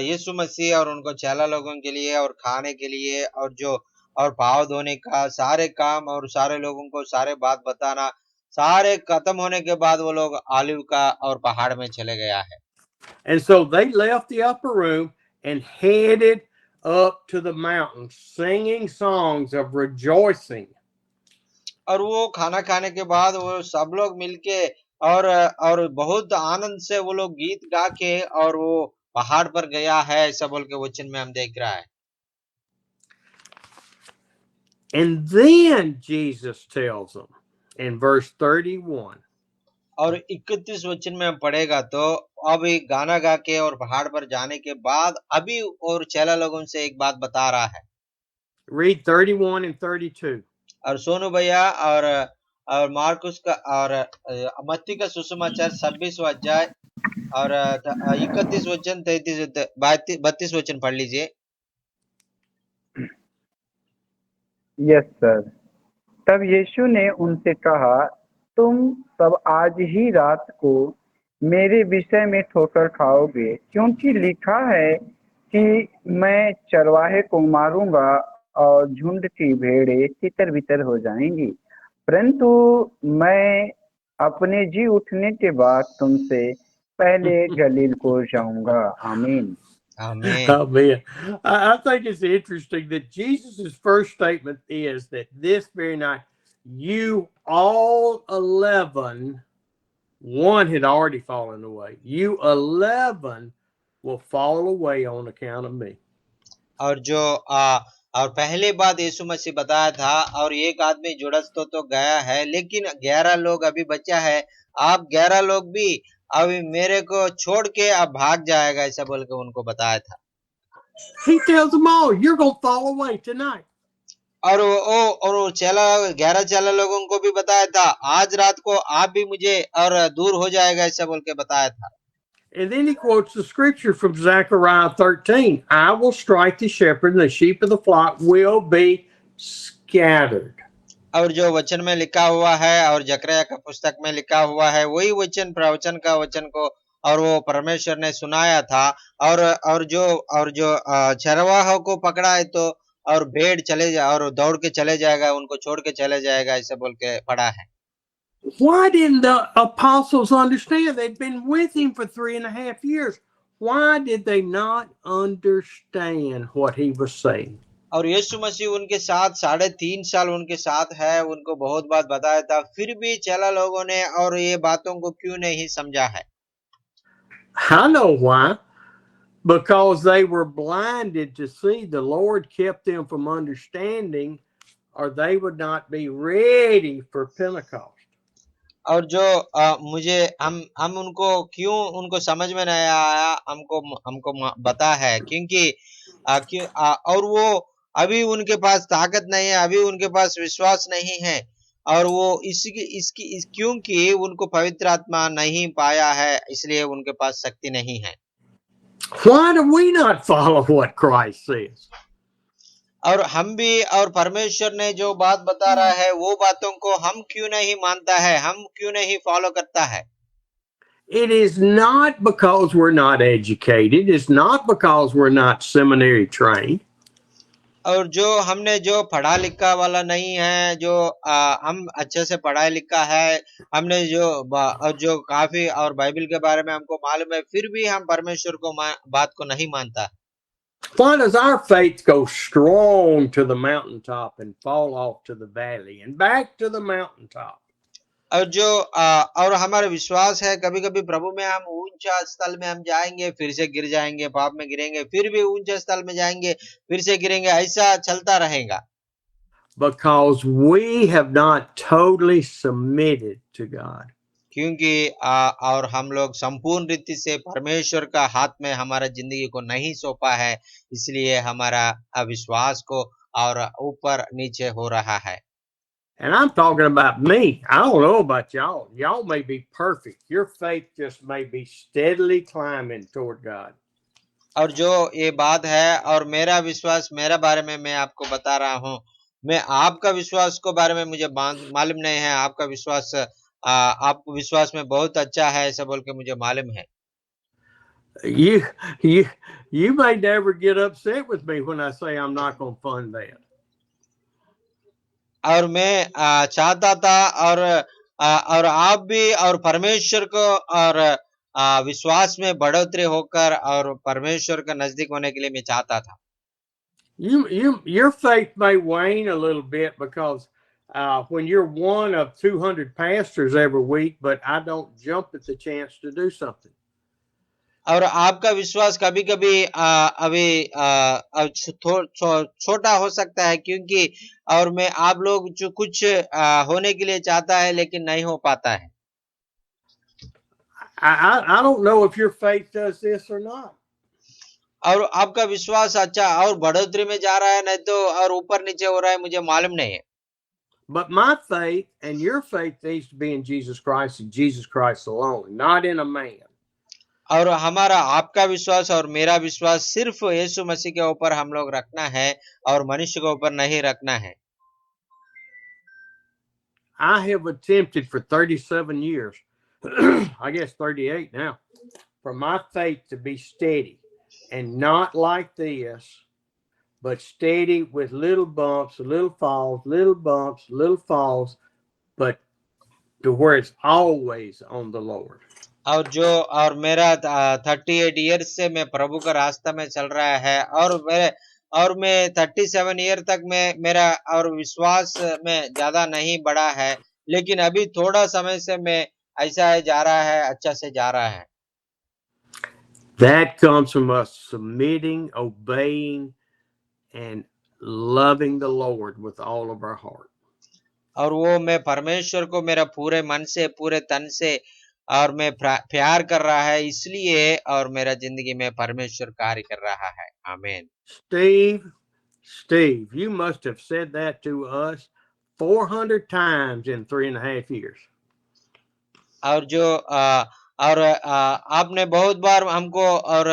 यीशु मसीह और उनको चेला लोगों के लिए और खाने के लिए और पाँव धोने का सारे काम और सारे लोगों को सारे बात बताना, सारे खत्म होने के बाद वो लोग ऑलिव का और पहाड़ में चले गया है। And so they left the upper room and headed up to the mountain, singing songs of rejoicing. और वो खाना खाने के बाद वो सब लोग मिलके और बहुत आनंद से वो लोग गीत गा के और वो पहाड़ पर गया है, ऐसा बोल के वचन में हम देख रहा है। And then Jesus tells them in verse 31. और 31 वचन में हम पढ़ेगा तो अभी गाना गा के और पहाड़ पर जाने के बाद अभी और चेला लोगों से एक बात बता रहा है। Read 31 and 32. और सोनू भैया और मार्कुस का और मत्ती का सुसमाचार 26वां अध्याय और 31 वचन 32 वचन पढ़ लीजिए। Yes sir. तब यीशु ने उनसे कहा, तुम सब आज ही रात को मेरे विषय में ठोकर खाओगे, क्योंकि लिखा है कि मैं चरवाहे को मारूंगा और झुंड की भेड़ें तितर बितर हो जाएंगी, परंतु मैं अपने जी उठने के बाद तुमसे पहले गलील को जाऊंगा। आमीन। आमीन। Amen. I think it's interesting that Jesus' first statement is that this very night, you all 11, one had already fallen away. You 11 will fall away on account of me. और पहले बात यीशु मसीह बताया था, और एक आदमी जुड़स तो गया है, लेकिन 11 लोग अभी बचा है। आप 11 लोग भी अभी मेरे को छोड़ के अब भाग जाएगा, ऐसा बोल के उनको बताया था। He tells them all, you're going to fall away tonight. और वो 11 चेला लोगों को भी बताया था, आज रात को आप भी मुझे और दूर हो जाएगा, ऐसा बोल के बताया था। And then he quotes the scripture from Zechariah 13. I will strike the shepherd and the sheep of the flock will be scattered. और जो वचन में लिखा हुआ है और जकरिया का पुस्तक में लिखा हुआ है वही वचन प्रवचन का वचन को और वो परमेश्वर ने सुनाया था। और जो चरवाहों को पकड़ा है तो और भेड़ चले जा और दौड़ के चले जाएगा, उनको छोड़ के चले जाएगा, ऐसे बोल के पढ़ा है। Why didn't the apostles understand? They'd been with him for 3.5 years. Why did they not understand what he was saying? और यीशु मसीह उनके साथ 3.5 साल उनके साथ है, उनको बहुत बात बताया था, फिर भी चेला लोगों ने और ये बातों को क्यों नहीं समझा है? I know why. Because they were blinded to see. The Lord kept them from understanding, or they would not be ready for Pentecost. और जो मुझे हम उनको क्यों उनको समझ में नहीं आया, हमको बता है क्योंकि और वो अभी उनके पास ताकत नहीं है, अभी उनके पास विश्वास नहीं है, और वो क्योंकि उनको पवित्र आत्मा नहीं पाया है, इसलिए उनके पास शक्ति नहीं है। Why do we not follow what Christ says? और हम भी और परमेश्वर ने जो बात बता रहा है वो बातों को हम क्यों नहीं मानता है, हम क्यों नहीं फॉलो करता है? It is not because we're not educated. It's not because we're not seminary trained. और जो हमने जो पढ़ा लिखा वाला नहीं है, जो हम अच्छे से पढ़ा लिखा है, हमने जो काफी और बाइबल के बारे में हमको मालूम है, फिर भी हम परमेश्वर को बात को नहीं मानता। Why does our faith go strong to the mountaintop and fall off to the valley and back to the mountaintop? और हमारा विश्वास है, कभी कभी प्रभु में हम ऊंचा स्थल में हम जाएंगे, फिर से गिर जाएंगे, पाप में गिरेंगे, फिर भी ऊंचे स्थल में जाएंगे, फिर से गिरेंगे, ऐसा चलता रहेगा। Because we have not totally submitted to God. क्योंकि और हम लोग संपूर्ण रीति से परमेश्वर का हाथ में हमारा जिंदगी को नहीं सौंपा है, इसलिए हमारा अविश्वास को और ऊपर नीचे हो रहा है। And I'm talking about me. I don't know about y'all. Y'all may be perfect. Your faith just may be steadily climbing toward God. और जो ये बात है और मेरा विश्वास, मेरा बारे में मैं आपको बता रहा हूँ, मैं आपका विश्वास को बारे में मुझे मालूम नहीं है। आपका विश्वास आपको विश्वास में बहुत अच्छा है ऐसा बोल के मुझे मालूम है। You may never get upset with me when I say I'm not going to fund that. और मैं चाहता था और आप भी और परमेश्वर को और विश्वास में बढ़ोतरी होकर और परमेश्वर का नजदीक होने के लिए मैं चाहता था। Your faith may wane a little bit because when you're one of 200 pastors every week, but I don't jump at the chance to do something. और आपका विश्वास कभी कभी अभी छोटा हो सकता है, क्योंकि और मैं आप लोग जो कुछ होने के लिए चाहता है लेकिन नहीं हो पाता है। I don't know if your faith does this or not. और आपका विश्वास अच्छा और बढ़ोतरी में जा रहा है, नहीं तो और ऊपर नीचे हो रहा है, मुझे मालूम नहीं है। But my faith and your faith needs to be in Jesus Christ and Jesus Christ alone, not in a man. और हमारा आपका विश्वास और मेरा विश्वास सिर्फ यीशु मसीह के ऊपर हम लोग रखना है और मनुष्य के ऊपर नहीं रखना है। I have attempted for 37 years, I guess 38 now, for my faith to be steady and not like this, but steady with little bumps, little falls, little bumps, little falls, but to where it's always on the Lord. और मेरा 38 years से मैं प्रभु का रास्ता में चल रहा है, और मैं 37 ईयर तक मैं मेरा और विश्वास में ज्यादा नहीं बढ़ा है, लेकिन अभी थोड़ा समय से मैं ऐसा है जा रहा है, अच्छा से जा रहा है। That comes from us submitting, obeying, and loving the Lord with all of our heart. और वो मैं परमेश्वर को मेरा पूरे मन से, पूरे तन से और मैं प्यार कर रहा है, इसलिए और मेरा जिंदगी में परमेश्वर कार्य कर रहा है। आमीन। Steve, you must have said that to us 400 times in 3.5 years. और आपने बहुत बार हमको और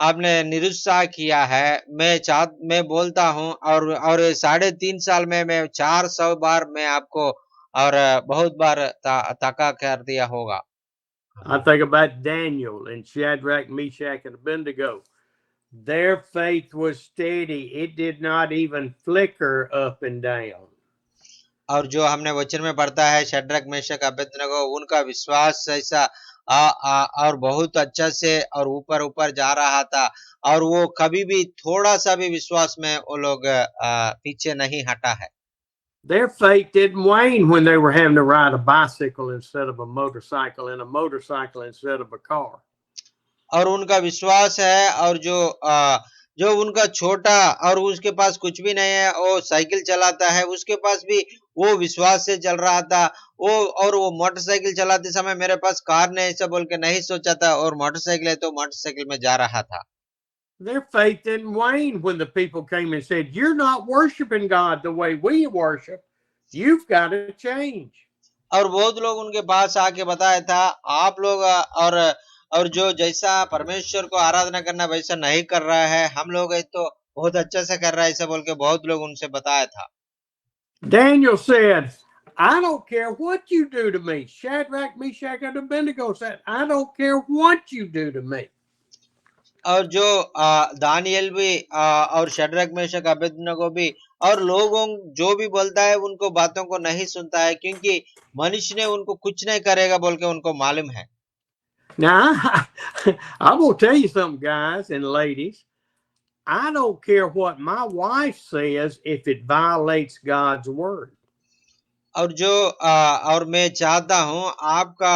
आपने निरुत्साह किया है। मैं बोलता हूँ और 3.5 साल में मैं 400 बार मैं आपको और बहुत बार ताका कर दिया होगा। I think about Daniel and Shadrach, Meshach, and Abednego. Their faith was steady. It did not even flicker up and down. और जो हमने वचन में पढ़ता है शद्रक मेशक अबेदनगो, उनका विश्वास ऐसा और बहुत अच्छा से और ऊपर ऊपर जा रहा था और वो कभी भी थोड़ा सा भी विश्वास में वो लोग पीछे नहीं हटा है। Their faith didn't wane when they were having to ride a bicycle instead of a motorcycle and a motorcycle instead of a car. और उनका विश्वास है और जो उनका छोटा और उसके पास कुछ भी नहीं है, वो साइकिल चलाता है, उसके पास भी वो विश्वास से चल रहा था। वो मोटरसाइकिल चलाते समय मेरे पास कार नहीं ऐसा बोल के नहीं सोचा था, और मोटरसाइकिल है तो मोटरसाइकिल में जा रहा था। Their faith didn't wane when the people came and said, "You're not worshiping God the way we worship. You've got to change." और बहुत लोग उनके पास आके बताया था, आप लोग और जो जैसा परमेश्वर को आराधना करना वैसा नहीं कर रहा है, हम लोग तो बहुत अच्छा से कर रहा है ऐसा बोल के बहुत लोग उनसे बताया था। Daniel said, "I don't care what you do to me." Shadrach, Meshach, and Abednego said, "I don't care what you do to me." और जो दानियल भी और शद्रक मेशक अबेदनगो भी और लोगों जो भी बोलता है उनको बातों को नहीं सुनता है, क्योंकि मनुष्य ने उनको कुछ नहीं करेगा बोल के उनको मालूम है। Now, I'm going to tell you something, guys and ladies. I don't care what my wife says if it violates God's word. और मैं चाहता हूं आपका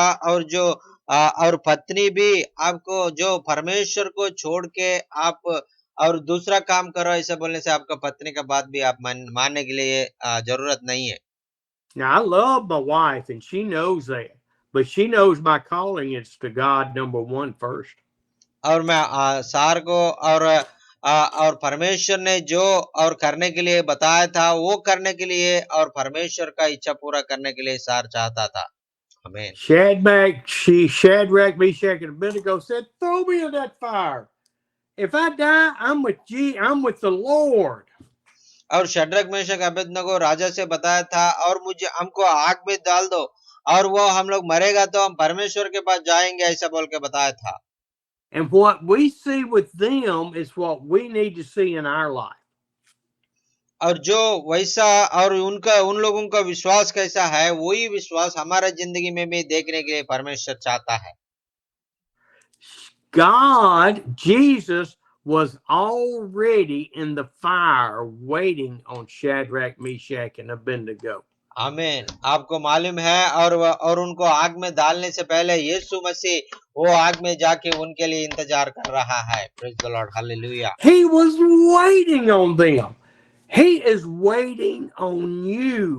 और पत्नी भी आपको जो परमेश्वर को छोड़ के आप और दूसरा काम करो ऐसा बोलने से आपका पत्नी का बात भी आप मानने के लिए जरूरत नहीं है। Now, I love my wife and she knows that, but she knows my calling is to God number one first. और मैं सार को और परमेश्वर ने जो और करने के लिए बताया था वो करने के लिए और परमेश्वर का इच्छा पूरा करने के लिए सार चाहता था। आमीन। Shadrach, Meshach, and Abednego said, "Throw me in that fire. If I die, I'm with the Lord." और शद्रक मेशक अबेदनगो राजा से बताया था, और हमको आग में डाल दो और वो हम लोग मरेगा तो हम परमेश्वर के पास जाएंगे ऐसा बोल के बताया था। And what we see with them is what we need to see in our life. और जो वैसा और उन लोगों का विश्वास कैसा है, वही विश्वास हमारा जिंदगी में भी देखने के लिए परमेश्वर चाहता है। Jesus was already in the fire waiting on Shadrach, Meshach, and Abednego. आमीन। आपको मालूम है और उनको आग में डालने से पहले यीशु मसीह वो आग में जाके उनके लिए इंतजार कर रहा है। Praise the Lord, hallelujah. He was waiting on them. He is waiting on you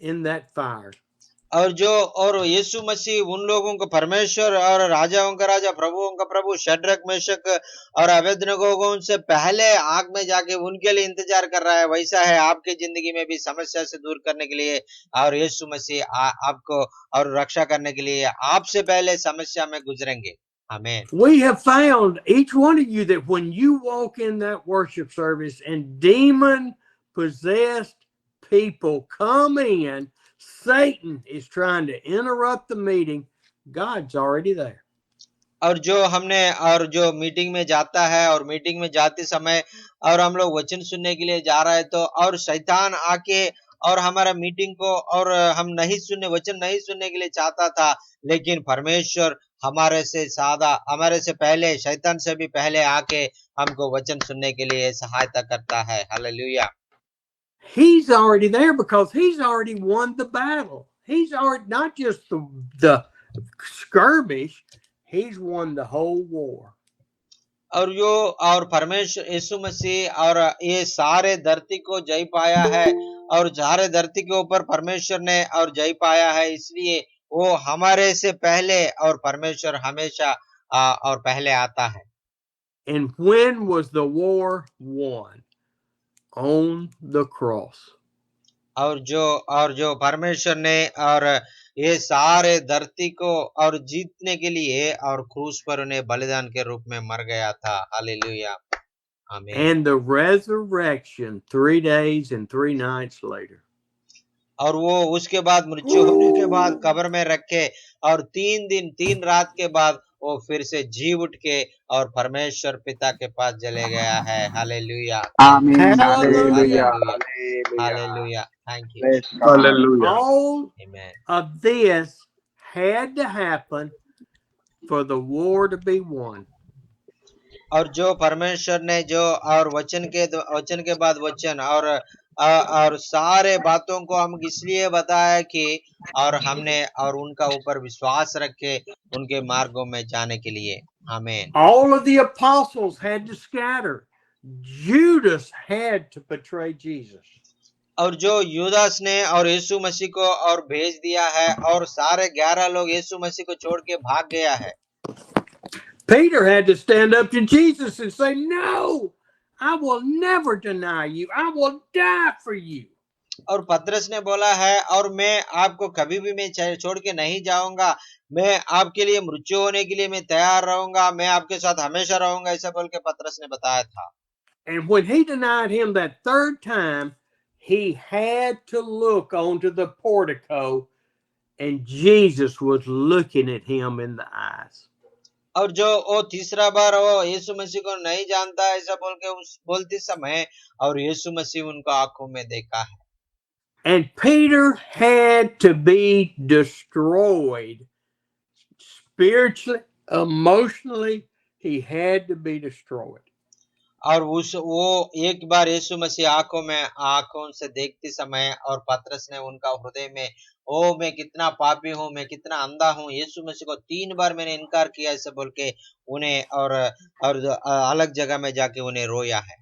in that fire. और यीशु मसीह उन लोगों को परमेश्वर और राजाओं का राजा प्रभुओं का प्रभु शद्रक मेशक और अबेदनगो को उनसे पहले आग में जाके उनके लिए इंतजार कर रहा है। वैसा है आपके जिंदगी में भी समस्या से दूर करने के लिए और यीशु मसीह आपको और रक्षा करने के लिए आपसे पहले समस्या में गुजरेंगे। आमीन। We have found, each one of you, that when you walk in that worship service and demon possessed people come in, Satan is trying to interrupt the meeting. God's already there. और जो meeting में जाता है और meeting में जाते समय और हम लोग वचन सुनने के लिए जा रहे हैं, तो और शैतान आके और हमारा मीटिंग को और हम वचन नहीं सुनने के लिए चाहता था, लेकिन परमेश्वर हमारे से पहले शैतान से भी पहले आके हमको वचन सुनने के लिए सहायता करता है। Hallelujah. He's already there because he's already won the battle. He's already not just the skirmish, he's won the whole war. और परमेश्वर यीशु मसीह और ये सारे धरती को जय पाया है, और सारे धरती के ऊपर परमेश्वर ने और जय पाया है, इसलिए वो हमारे से पहले और परमेश्वर हमेशा और पहले आता है। And when was the war won? On the cross. और जो परमेश्वर ने और ये सारे धरती को और जीतने के लिए और क्रूस पर उन्हें बलिदान के रूप में मर गया था। हालेलुया, आमीन। And the resurrection 3 days and 3 nights later. और वो उसके बाद मृत्यु होने के बाद कब्र में रखे और 3 दिन 3 रात के बाद वो फिर से जी उठ के और परमेश्वर पिता के पास चले गया है। हालेलुया, थैंक यू आमीन, Hallelujah. Hallelujah, hallelujah, hallelujah, hallelujah, thank you praise Jesus, God. Hallelujah. All आमीन। of this had to happen for the war to be won. और जो परमेश्वर ने जो और वचन के बाद वचन और सारे बातों को हम इसलिए बताया कि और हमने और उनका ऊपर विश्वास रखे उनके मार्गों में जाने के लिए। आमीन। All of the apostles had to scatter. Judas had to betray Jesus. और जो यूदास ने और यीशु मसीह को और भेज दिया है और सारे 11 लोग यीशु मसीह को छोड़ के भाग गया है। Peter had to stand up to Jesus and say, "No, I will never deny you. I will die for you." और पतरस ने बोला है और मैं आपको कभी भी मैं छोड़ के नहीं जाऊंगा, मैं आपके लिए मृत्यु होने के लिए मैं तैयार रहूंगा, मैं आपके साथ हमेशा रहूंगा, ऐसा बोल के पतरस ने बताया था। And when he denied him that third time, he had to look onto the portico, and Jesus was looking at him in the eyes. और जो वो तीसरा बार वो यीशु मसीह को नहीं जानता ऐसा बोल के उस बोलते समय और यीशु मसीह उनको आंखों में देखा है। And Peter had to be destroyed spiritually, emotionally. He had to be destroyed. और वो एक बार यीशु मसीह आंखों से देखते समय और पतरस ने उनका हृदय में ओ मैं कितना पापी हूँ, मैं कितना अंधा हूँ, यीशु मसीह को 3 बार मैंने इनकार किया ऐसे बोल के उन्हें और अलग जगह में जाके उन्हें रोया है।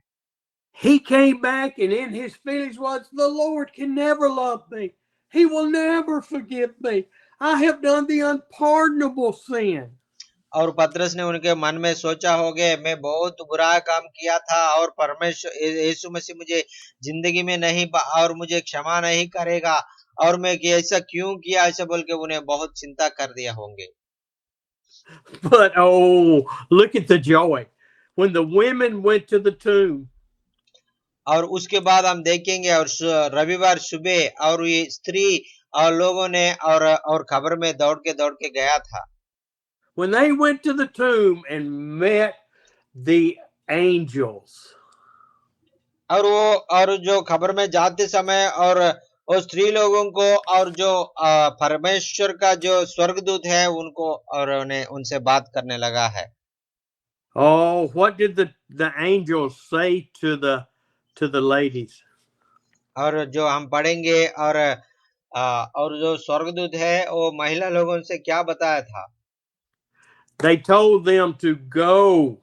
He came back and in his feelings was, the Lord can never love me. He will never forgive me. I have done the unpardonable sin. और पतरस ने उनके मन में सोचा होगे मैं बहुत बुरा काम किया था और परमेश्वर यीशु मसीह मुझे जिंदगी में नहीं और मुझे क्षमा नहीं करेगा और मैं ऐसा क्यों किया ऐसा बोल के उन्हें बहुत चिंता कर दिया होंगे। But oh, look at the joy when the women went to the tomb. और उसके बाद हम देखेंगे और रविवार सुबह और ये स्त्री और लोगों ने और खबर में दौड़ के गया था। When they went to the tomb and met the angels. और जो खबर में जाते समय और स्त्री लोगों को और जो परमेश्वर का जो स्वर्गदूत है उनको और उन्हें उनसे बात करने लगा है। Oh, what did the angels say to the ladies? और जो हम पढ़ेंगे और जो स्वर्गदूत है वो महिला लोगों से क्या बताया था? They told them to go.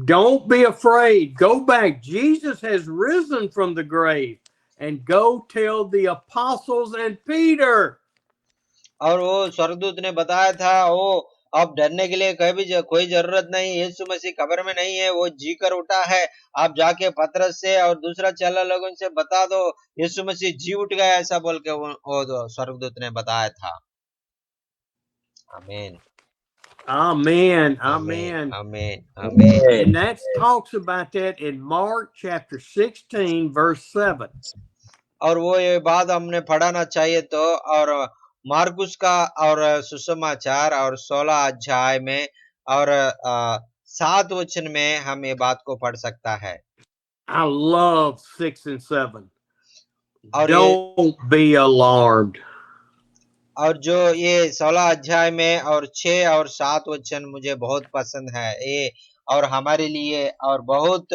Don't be afraid. Go back. Jesus has risen from the grave. And go tell the apostles and Peter. और वो स्वर्गदूत ने बताया था वो अब डरने के लिए कोई जरूरत नहीं, यीशु मसीह कब्र में नहीं है, वो जी कर उठा है। आप जाके पतरस से और दूसरा चेला लोगों से बता दो यीशु मसीह जी उठ गया ऐसा बोल के वो स्वर्गदूत ने बताया था। आमीन, Amen. आमीन, Amen. आमीन, आमीन। And that talks about that in Mark chapter 16, verse 7. और वो ये बात हमने पढ़ाना चाहिए तो और मार्कुस का और सुसमाचार और 16 अध्याय में और 7 वचन में हम ये बात को पढ़ सकता है। I love 6 and 7. और Don't be alarmed. और जो ये 16 अध्याय में और 6 और 7 वचन मुझे बहुत पसंद है ये और हमारे लिए और बहुत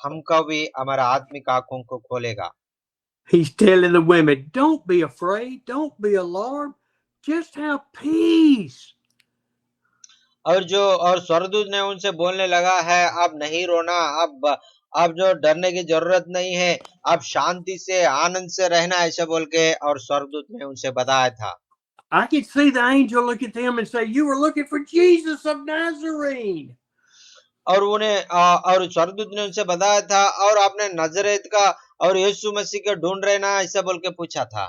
हमको भी हमारा आत्मिक आंखों को खोलेगा। He's telling the women, don't be afraid, don't be alarmed, just have peace. और स्वर्गदूत ने उनसे बोलने लगा है आप नहीं रोना, आप जो डरने की जरूरत नहीं है, आप शांति से आनंद से रहना ऐसा बोल के और स्वर्गदूत ने उनसे बताया था। I could see the angel look at them and say, you were looking for Jesus of Nazarene. और उन्हें और स्वर्गदूत ने उनसे बताया था और आपने नजरेत का और यीशु मसीह को ढूंढ रहे ना, ऐसा बोल के पूछा था।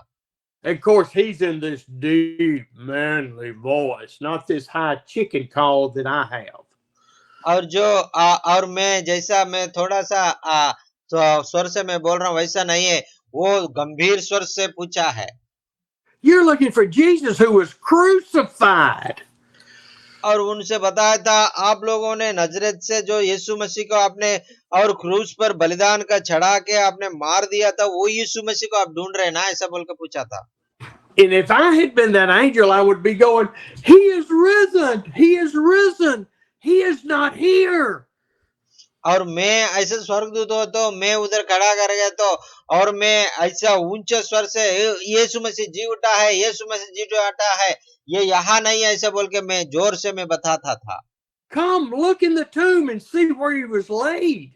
Of course, he's in this deep, manly voice, not this high chicken call that I have. और और मैं जैसा मैं थोड़ा सा तो स्वर से मैं बोल रहा हूँ वैसा नहीं है, वो गंभीर स्वर से पूछा है। You're looking for Jesus who was crucified. और उनसे बताया था, आप लोगों ने नजरेत से जो यीशु मसीह को आपने और क्रूस पर बलिदान का चढ़ा के आपने मार दिया था, वो यीशु मसीह को आप ढूंढ रहे ना, ऐसा बोल के पूछा था। And if I had been that angel, I would be going, He is risen. He is risen. He is not here. और मैं ऐसे स्वर्गदूत हो तो मैं उधर खड़ा कर गया तो, और मैं ऐसा ऊंचे स्वर से यीशु मसीह जी उठा है, यीशु मसीह जी उठा है, ये यहाँ नहीं है, ऐसा बोल के मैं जोर से मैं बताता था। Come, look in the tomb and see where he was laid.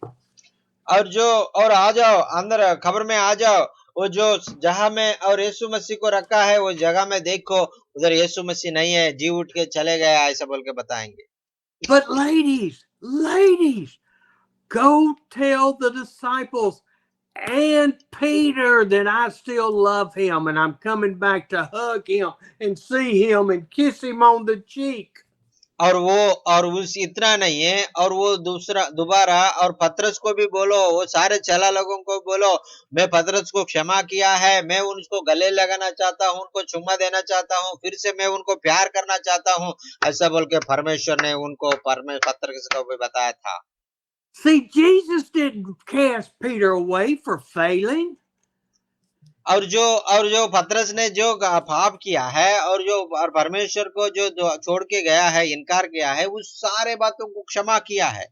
और आ जाओ अंदर, खबर में आ जाओ, वो जो जहां में और यीशु मसीह को रखा है वो जगह में देखो, उधर यीशु मसीह नहीं है, जी उठ के चले गया, ऐसा बोल के बताएंगे। But ladies, go tell the disciples and Peter that I still love him and I'm coming back to hug him and see him and kiss him on the cheek. और उस इतना नहीं है, और वो दोबारा और पतरस को भी बोलो, वो सारे चला लोगों को बोलो, मैं पतरस को क्षमा किया है, मैं उनको गले लगाना चाहता हूँ, उनको चुम्मा देना चाहता हूँ, फिर से मैं उनको प्यार करना चाहता हूँ, ऐसा बोल के परमेश्वर ने उनको पतरस को भी बताया था। See, Jesus didn't cast Peter away for failing. और जो पतरस ने जो पाप किया है और परमेश्वर को जो छोड़ के गया है, इनकार किया है, उस सारे बातों को क्षमा किया है।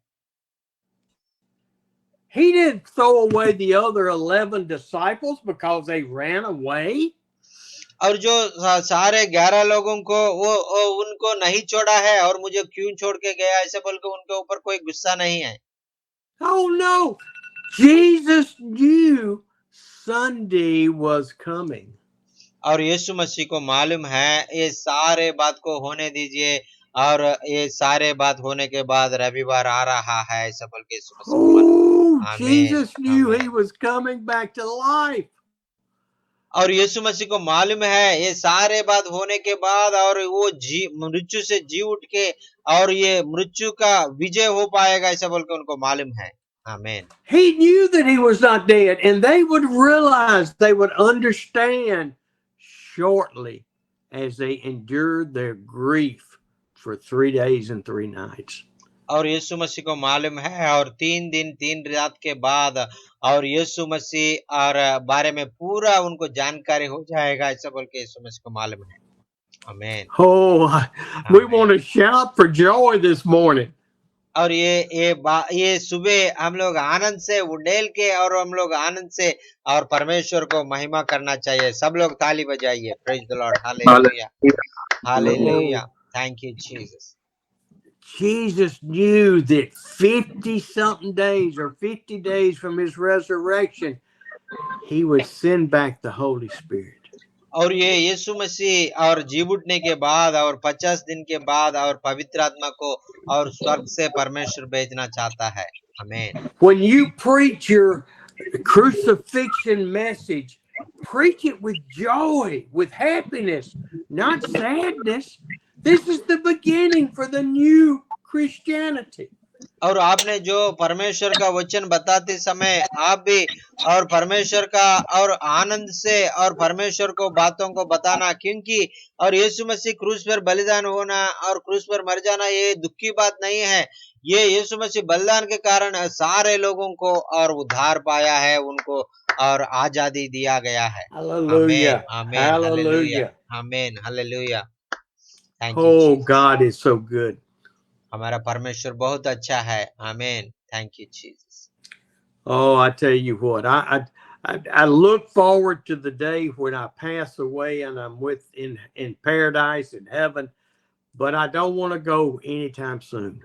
He didn't throw away the other 11 disciples because they ran away. और जो सारे 11 लोगों को वो उनको नहीं छोड़ा है, और मुझे क्यों छोड़ के गया ऐसे बोल के उनके ऊपर कोई गुस्सा नहीं है। Oh no, Jesus knew Sunday was coming. और यीशु मसीह को मालूम है ये सारे बात को होने दीजिए, और ये सारे बात होने के बाद रविवार आ रहा है, ऐसा बोल के यीशु मसीह को मालूम। Oh, Jesus knew he was coming back to life. और यीशु मसीह को मालूम है ये सारे बात होने के बाद, और वो मृत्यु से जी उठ के और ये मृत्यु का विजय हो पाएगा, ऐसा बोल के उनको मालूम है। आमीन। He knew that he was not dead, and they would realize, they would understand shortly as they endured their grief for 3 days and 3 nights. और यीशु मसीह को मालूम है, और 3 दिन 3 रात के बाद और यीशु मसीह और बारे में पूरा उनको जानकारी हो जाएगा, ऐसा बोल के यीशु मसीह को मालूम है। आमीन। Oh, we want to shout for joy this morning. और ये सुबह हम लोग आनंद से उड़ेल के, और हम लोग आनंद से और परमेश्वर को महिमा करना चाहिए। सब लोग ताली बजाइए। Praise the Lord. Hallelujah, hallelujah. Thank you Jesus. Jesus knew that 50-something days or 50 days from his resurrection, he would send back the Holy Spirit. और ये यीशु मसीह और जी उठने के बाद और 50 दिन के बाद और पवित्र आत्मा को और स्वर्ग से परमेश्वर भेजना चाहता है। आमीन। When you preach your crucifixion message, preach it with joy, with happiness, not sadness. This is the beginning for the new Christianity. और आपने जो परमेश्वर का वचन बताते समय आप भी और परमेश्वर का और आनंद से और परमेश्वर को बातों को बताना, क्योंकि और यीशु मसीह क्रूस पर बलिदान होना और क्रूस पर मर जाना ये दुख की बात नहीं है। ये यीशु मसीह बलिदान के कारण सारे लोगों को और उद्धार पाया है, उनको और आजादी दिया गया है। Hallelujah. आमीन, Hallelujah. आमीन, hallelujah. Oh, God is so good. हमारा परमेश्वर बहुत अच्छा है। आमीन। Thank you Jesus. Oh, I tell you what, I look forward to the day when I pass away and I'm in paradise in heaven, but I don't want to go anytime soon.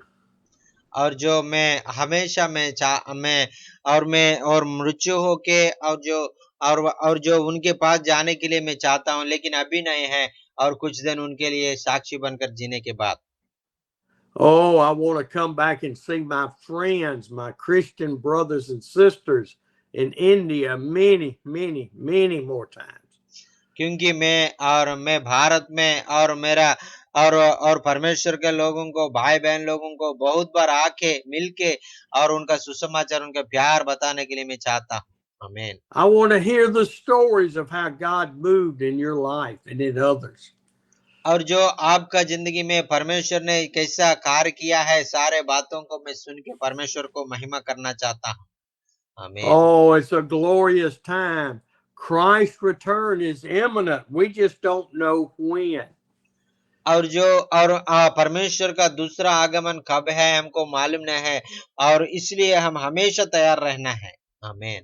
और जो मैं हमेशा मैं और मृत्यु होके और जो उनके पास जाने के लिए मैं चाहता हूँ, लेकिन अभी नहीं है, और कुछ दिन उनके लिए साक्षी बनकर जीने के बाद। Oh, I want to come back and see my friends, my Christian brothers and sisters in India many more times. क्योंकि मैं भारत में और मेरा और परमेश्वर के लोगों को, भाई बहन लोगों को बहुत बार आके मिलके और उनका सुसमाचार, उनका प्यार बताने के लिए मैं चाहता हूँ। आमीन। I want to hear the stories of how God moved in your life and in others. और जो आपका जिंदगी में परमेश्वर ने कैसा कार्य किया है, सारे बातों को मैं सुन के परमेश्वर को महिमा करना चाहता हूँ। आमीन। Oh, it's a glorious time. Christ's return is imminent. We just don't know when. और परमेश्वर का दूसरा आगमन कब है हमको मालूम नहीं है, और इसलिए हम हमेशा तैयार रहना है। आमीन।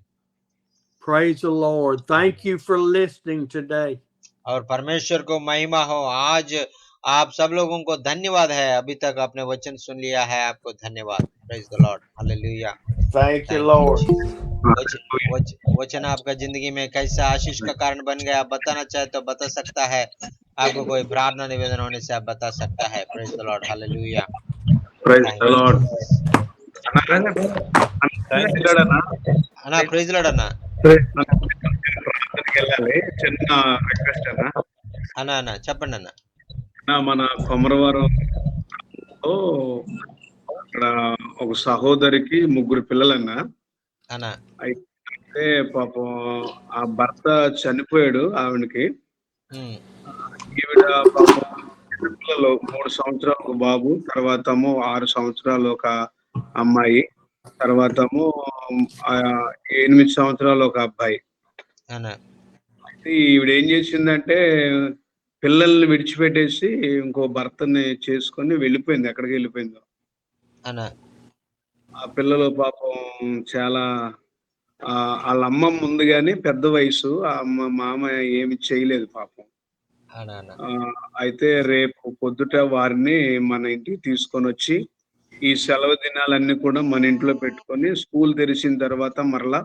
Praise the Lord. Thank you for listening today. और परमेश्वर को महिमा हो। आज आप सब लोगों को धन्यवाद है, अभी तक आपने वचन सुन लिया है, आपको धन्यवाद। Praise the Lord, hallelujah. Thank you, thank you Lord. Jesus. वचन आपका जिंदगी में कैसा आशीष का कारण बन गया, आप बताना चाहे तो बता सकता है। आपको कोई प्रार्थना निवेदन होने से आप बता सकता है। Praise the Lord, hallelujah. Praise thank the you Lord. Jesus. అన్నా ప్రైజ్ లార్డ్ అన్నా. ప్రార్థనకి వెళ్ళాలి. చిన్న రిక్వెస్ట్ అన్న. అన్నా అన్నా చెప్పండి అన్న. మన కొమరవరం అక్కడ ఒక సహోదరికి 3 పిల్లలన్న. అన్నా అయితే పాపం ఆ భర్త చనిపోయాడు ఆవిడకి. ఈవిడ పాపం పిల్లలు 3 సంవత్సరాలు ఒక బాబు, తర్వాత 6 సంవత్సరాలు ఒక అమ్మాయి, తర్వాత 8 సంవత్సరాలు ఒక అబ్బాయి. ఈవిడ ఏం చేసిందంటే పిల్లల్ని విడిచిపెట్టేసి ఇంకో భర్తని చేసుకొని వెళ్ళిపోయింది. ఎక్కడికి వెళ్ళిపోయిందో. ఆ పిల్లలు పాపం చాలా వాళ్ళ అమ్మమ్మ ఉంది గాని పెద్ద వయసు. ఆ మామ ఏమి చేయలేదు పాపం. అయితే రేపు పొద్దుట వారిని మన ఇంటికి తీసుకొని వచ్చి ఈ సెలవు దినాలన్నీ కూడా మన ఇంట్లో పెట్టుకొని స్కూల్ తెరిచిన తర్వాత మరలా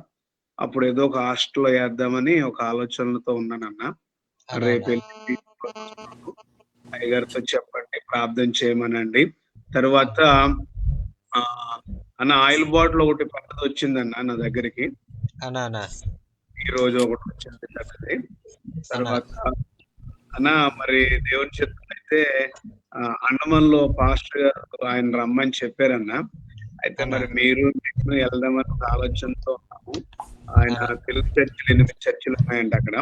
అప్పుడు ఏదో ఒక హాస్టల్లో వేద్దామని ఒక ఆలోచనలతో ఉన్నానన్న. రేపు అయ్యగారితో చెప్పండి, ప్రార్థన చేయమనండి. తర్వాత అన్న ఆయిల్ బాటిల్ ఒకటి పెద్దది వచ్చిందన్న నా దగ్గరికి. ఈ రోజు ఒకటి వచ్చింది పెద్దది. తర్వాత అన్న మరి దేవుని చిత్తమైతే అండమాన్లో పాస్టర్ గారు ఆయన రమ్మని చెప్పారన్న. అయితే మరి మీరు వెళ్దామని ఒక ఆలోచనతో ఉన్నాము. ఆయన తెలుగు చర్చిలు 8 చర్చిలు ఉన్నాయంట అక్కడ.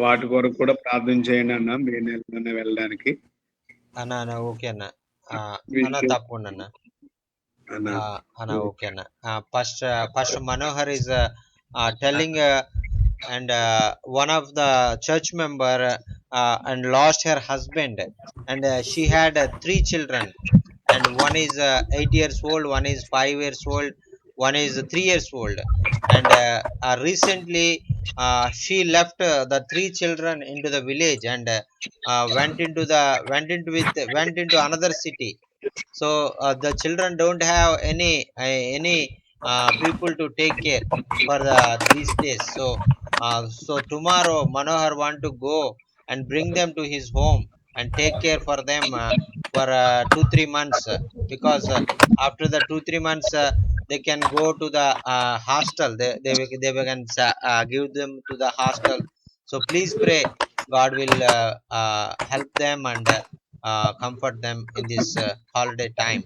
వాటి కొరకు కూడా ప్రార్థన చేయండి అన్న, మీ నెలలోనే వెళ్ళడానికి. అన్నా ఓకే అన్న. అన్న తప్పకుండా అన్న. అన్న ఓకే అన్న. Pastor Manohar is telling and one of the church member and lost her husband, and she had 3 children, and one is 8 years old, one is 5 years old, one is 3 years old, and recently she left the 3 children into the village and went into another city. So the children don't have any people to take care for these days. So tomorrow Manohar want to go and bring them to his home and take care for them for 2-3 months, because after the 2-3 months they can go to the hostel. They can give them to the hostel. So please pray God will help them and comfort them in this holiday time.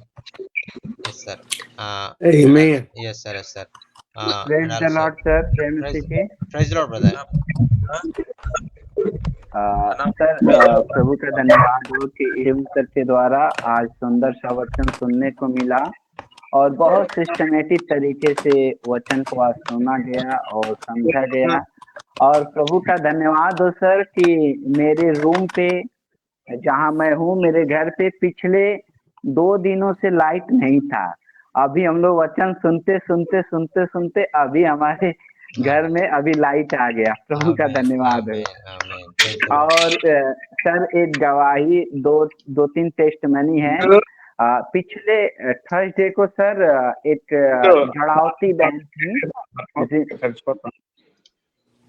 Yes sir. Amen. Yes sir. Yes sir. Praise the Lord, sir. Praise the Lord, brother. Sir प्रभु का धन्यवाद हो कि एवं sir के द्वारा आज सुंदर सा वचन सुनने को मिला और बहुत सिस्टमेटिक तरीके से वचन को आज सुना गया और समझा गया। और प्रभु का धन्यवाद हो सर कि मेरे रूम पे जहाँ मैं हूँ, मेरे घर पे पिछले 2 दिनों से लाइट नहीं था। अभी हम लोग वचन सुनते सुनते सुनते सुनते अभी हमारे घर में अभी लाइट आ गया। प्रभु का धन्यवाद है। और सर एक गवाही 2-3 टेस्टमनी है। पिछले थर्सडे को सर एक झड़ावती बहन थी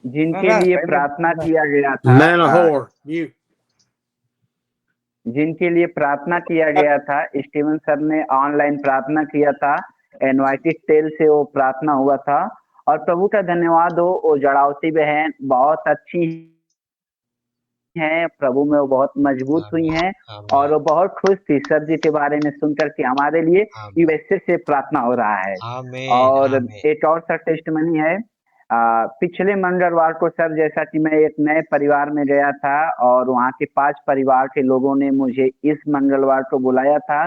जिनके लिए प्रार्थना किया गया था, जिनके लिए प्रार्थना किया गया था। स्टीवन सर ने ऑनलाइन प्रार्थना किया था एनवाइटेड तेल से वो प्रार्थना हुआ था। और प्रभु का धन्यवाद हो, वो जड़ावती बहन बहुत अच्छी हैं, प्रभु में वो बहुत मजबूत हुई आमीन हैं और आमीन वो बहुत खुश थी सर जी के बारे में सुनकर कि हमारे लिए आमीन यूएसए से प्रार्थना हो रहा है। आमीन और आमीन एक और सर टेस्टमनी है। पिछले मंगलवार को सर जैसा कि मैं एक नए परिवार में गया था और वहाँ के 5 परिवार के लोगों ने मुझे इस मंगलवार को बुलाया था।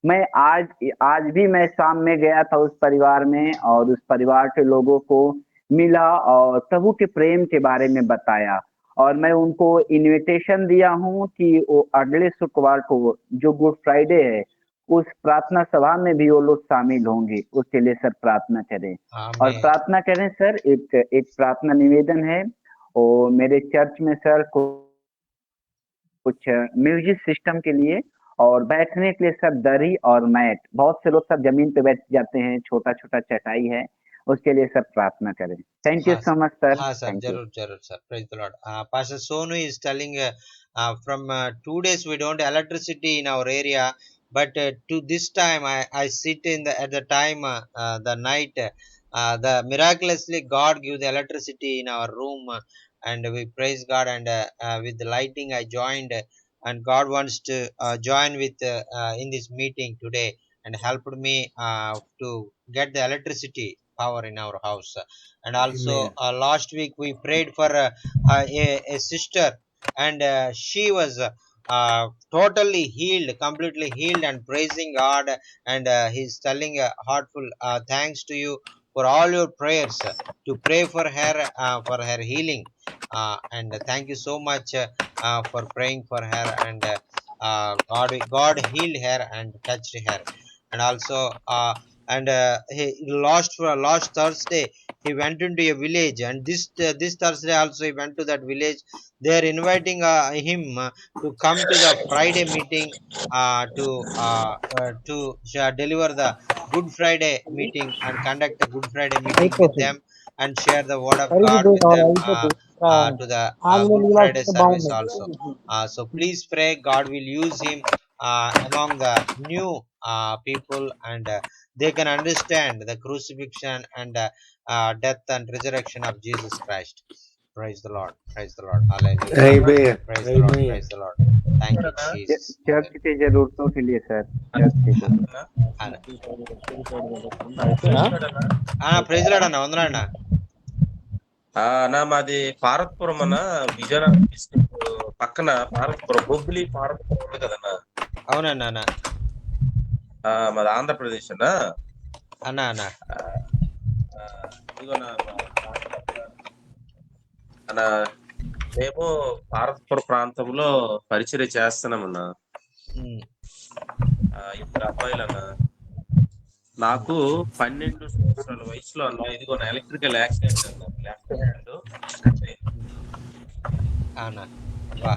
मैं आज आज भी मैं शाम में गया था उस परिवार में और उस परिवार के लोगों को मिला और प्रभु के प्रेम के बारे में बताया। और मैं उनको इनविटेशन दिया हूँ कि वो अगले शुक्रवार को जो गुड फ्राइडे है उस प्रार्थना सभा में भी वो लोग शामिल होंगे, उसके लिए सर प्रार्थना करें। और आमीन प्रार्थना करें सर, एक प्रार्थना निवेदन है। और मेरे चर्च में सर कुछ म्यूजिक सिस्टम के लिए और बैठने के लिए सर दरी और मैट, बहुत से लोग सब जमीन पे बैठ जाते हैं, छोटा छोटा चटाई है, उसके लिए सर प्रार्थना करें। थैंक यू हाँ सो मच सर, हाँ सर थैंक यू। जरूर sir praise the Lord. Pastor Sonu is telling from 2 days we don't electricity in our area, but to this time I sit in the at the time the night the miraculously God give the electricity in our room, and we praise God, and with the lighting I joined, and God wants to join with in this meeting today and helped me to get the electricity power in our house. And also Amen. last week we prayed for a sister, and she was totally healed, completely healed, and praising God, and he's telling heartful thanks to you for all your prayers to pray for her healing, and thank you so much for praying for her, and God healed her and touched her. And also and he last Thursday he went into a village, and this Thursday also he went to that village. They are inviting him to come to the Friday meeting, to deliver the Good Friday meeting and conduct a Good Friday meeting with them and share the word of God with them to the Good Friday service also. So please pray God will use him among the new people, and they can understand the crucifixion and death and resurrection of Jesus Christ. Praise the Lord. Praise the Lord. Hallelujah. Amen. Praise the Lord. Amen. Praise the Lord. Thank you, Jesus. Church की जरूरतों के लिए sir, church की जरूरत। Praise lord అన్న వందనాన్న. నా మాది పార్వతపురం అన్న, విజయనగరం డిస్ట్రిక్ట్ పక్కన పార్వతపురం, బొబ్బిలి పార్వతపురం ఉంది కదన్నా. అవునన్నా అన్న. మాది ఆంధ్రప్రదేశ్ అన్న. అన్న అన్న ఇదిగో అన్న, మేము పార్వతపురం ప్రాంతంలో పరిచర్య చేస్తున్నామన్నా. ఇద్దరు అబ్బాయిలన్న. నాకు 12 సంవత్సరాల వయసులో అన్న, ఇదిగో నా ఎలక్ట్రికల్ యాక్సిడెంట్ అన్న, లెఫ్ట్ హ్యాండ్ అన్న వా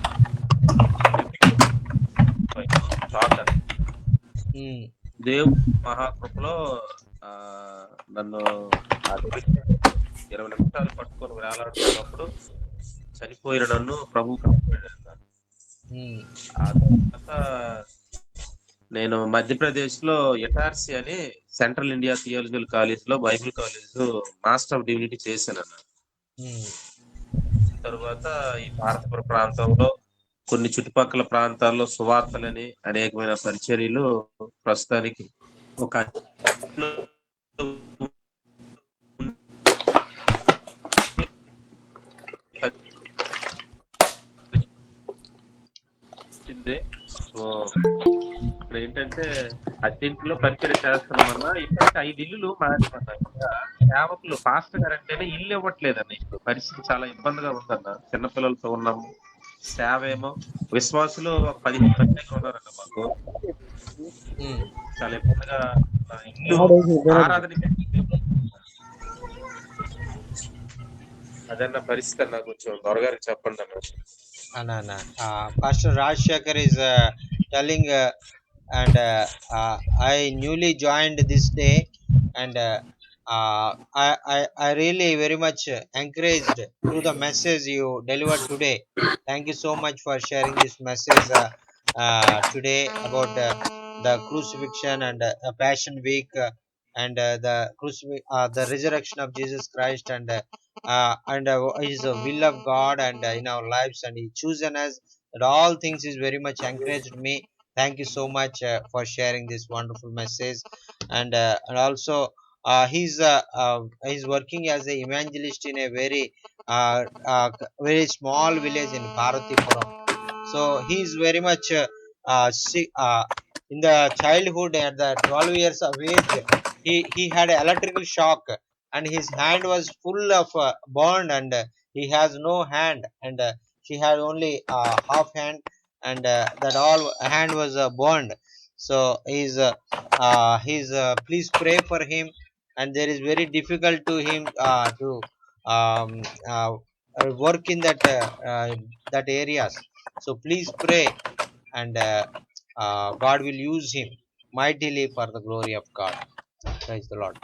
షాక్ అన్న. దేవుడు మహాకృపలో నన్ను 20 నిమిషాలు పట్టుకొని వేలాడుతున్నప్పుడు చనిపోయిన నన్ను ప్రభు కాపాడాడు. ఆ తర్వాత నేను మధ్యప్రదేశ్ లో ఎటార్సి అని సెంట్రల్ ఇండియా థియాలజికల్ కాలేజ్ లో Bible college master of divinity చేశాను అన్న. తర్వాత ఈ భారతపుర ప్రాంతంలో కొన్ని చుట్టుపక్కల ప్రాంతాల్లో సువార్తలని అనేకమైన పరిచర్యలు ప్రస్తుతానికి ఒక సో ఇక్కడ ఏంటంటే అద్దెంట్లో పరిచయం చేస్తున్నామన్నా. ఇప్పటికి 5 ఇల్లులు మారిపోతాయి. సేవకులు పాస్టర్ గారు అంటేనే ఇల్లు ఇవ్వట్లేదన్న. ఇప్పుడు పరిస్థితి చాలా ఇబ్బందిగా ఉందన్న. చిన్నపిల్లలతో ఉన్నాము. సేవ ఏమో విశ్వాసులు 15 మంది ఉన్నారన్న మాకు. చాలా ఇబ్బందిగా ఇల్లు ఆరాధన అదన్న పరిస్థితి అన్న. కొంచెం దొరగారికి చెప్పండి అన్న. Pastor Rajshekar is telling and I newly joined this day, and I really very much encouraged through the message you delivered today. Thank you so much for sharing this message today about the crucifixion and Passion Week and the resurrection of Jesus Christ, and his will of God and in our lives, and he chosen us. That all things is very much encouraged me. Thank you so much for sharing this wonderful message, and also he's working as a evangelist in a very small village in Paratipuram. So he's very much in the childhood at the 12 years of age. He had an electrical shock, and his hand was full of burned, and he has no hand, and she had only half hand, and that all hand was burned. So please pray for him, and there is very difficult to him to um, uh, work in that areas. So please pray, and God will use him mightily for the glory of God. Praise the Lord.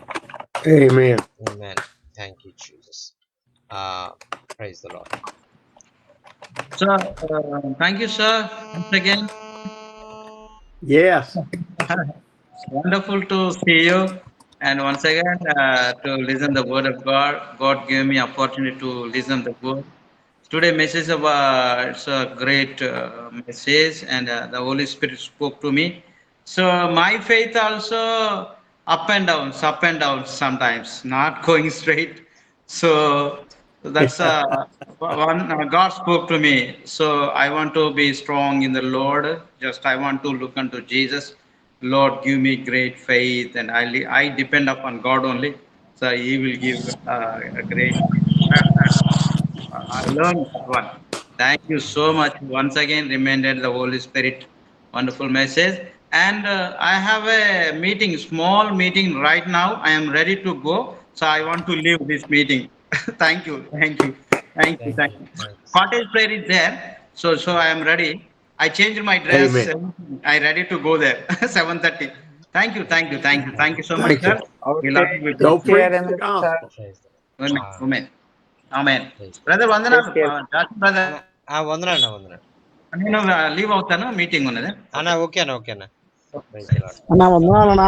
Amen. Amen. Thank you, Jesus. Praise the Lord. Sir, thank you, sir. Once again, Yes. wonderful to see you. And once again, to listen the word of God. God gave me opportunity to listen the word. Today message of it's a great message, and the Holy Spirit spoke to me. So my faith also up and down sometimes, not going straight. So that's one God spoke to me. So I want to be strong in the Lord. Just I want to look unto Jesus. Lord, give me great faith, and I depend upon God only. So He will give a great. I learned that one. Thank you so much. Once again, reminded the Holy Spirit. Wonderful message. And I have a meeting, small meeting right now. I am ready to go. So I want to leave this meeting. Thank you. Thank you. Thank you. Thank Thank you. you. Thank you, sir. Cottage prayer is there. So I am ready. I changed my dress. Amen. I ready to go there. 7:30. Thank you. Thank you. Thank you. Thank Thank you. you so much, Thank you. sir. We Okay, love you. We bless Go take you. care, preach the Mr. gospel. Praise the Amen. Lord. Amen. Amen. Praise the Brother, Take వందనాలు. care. జాస్తి brother. వందనాన్న వందనాలు. నేను leave అవుతాను, meeting ఉన్నది. అన్నా ఓకేనా ఓకేనా. Praise the Lord. అన్నా వందనాలన్నా.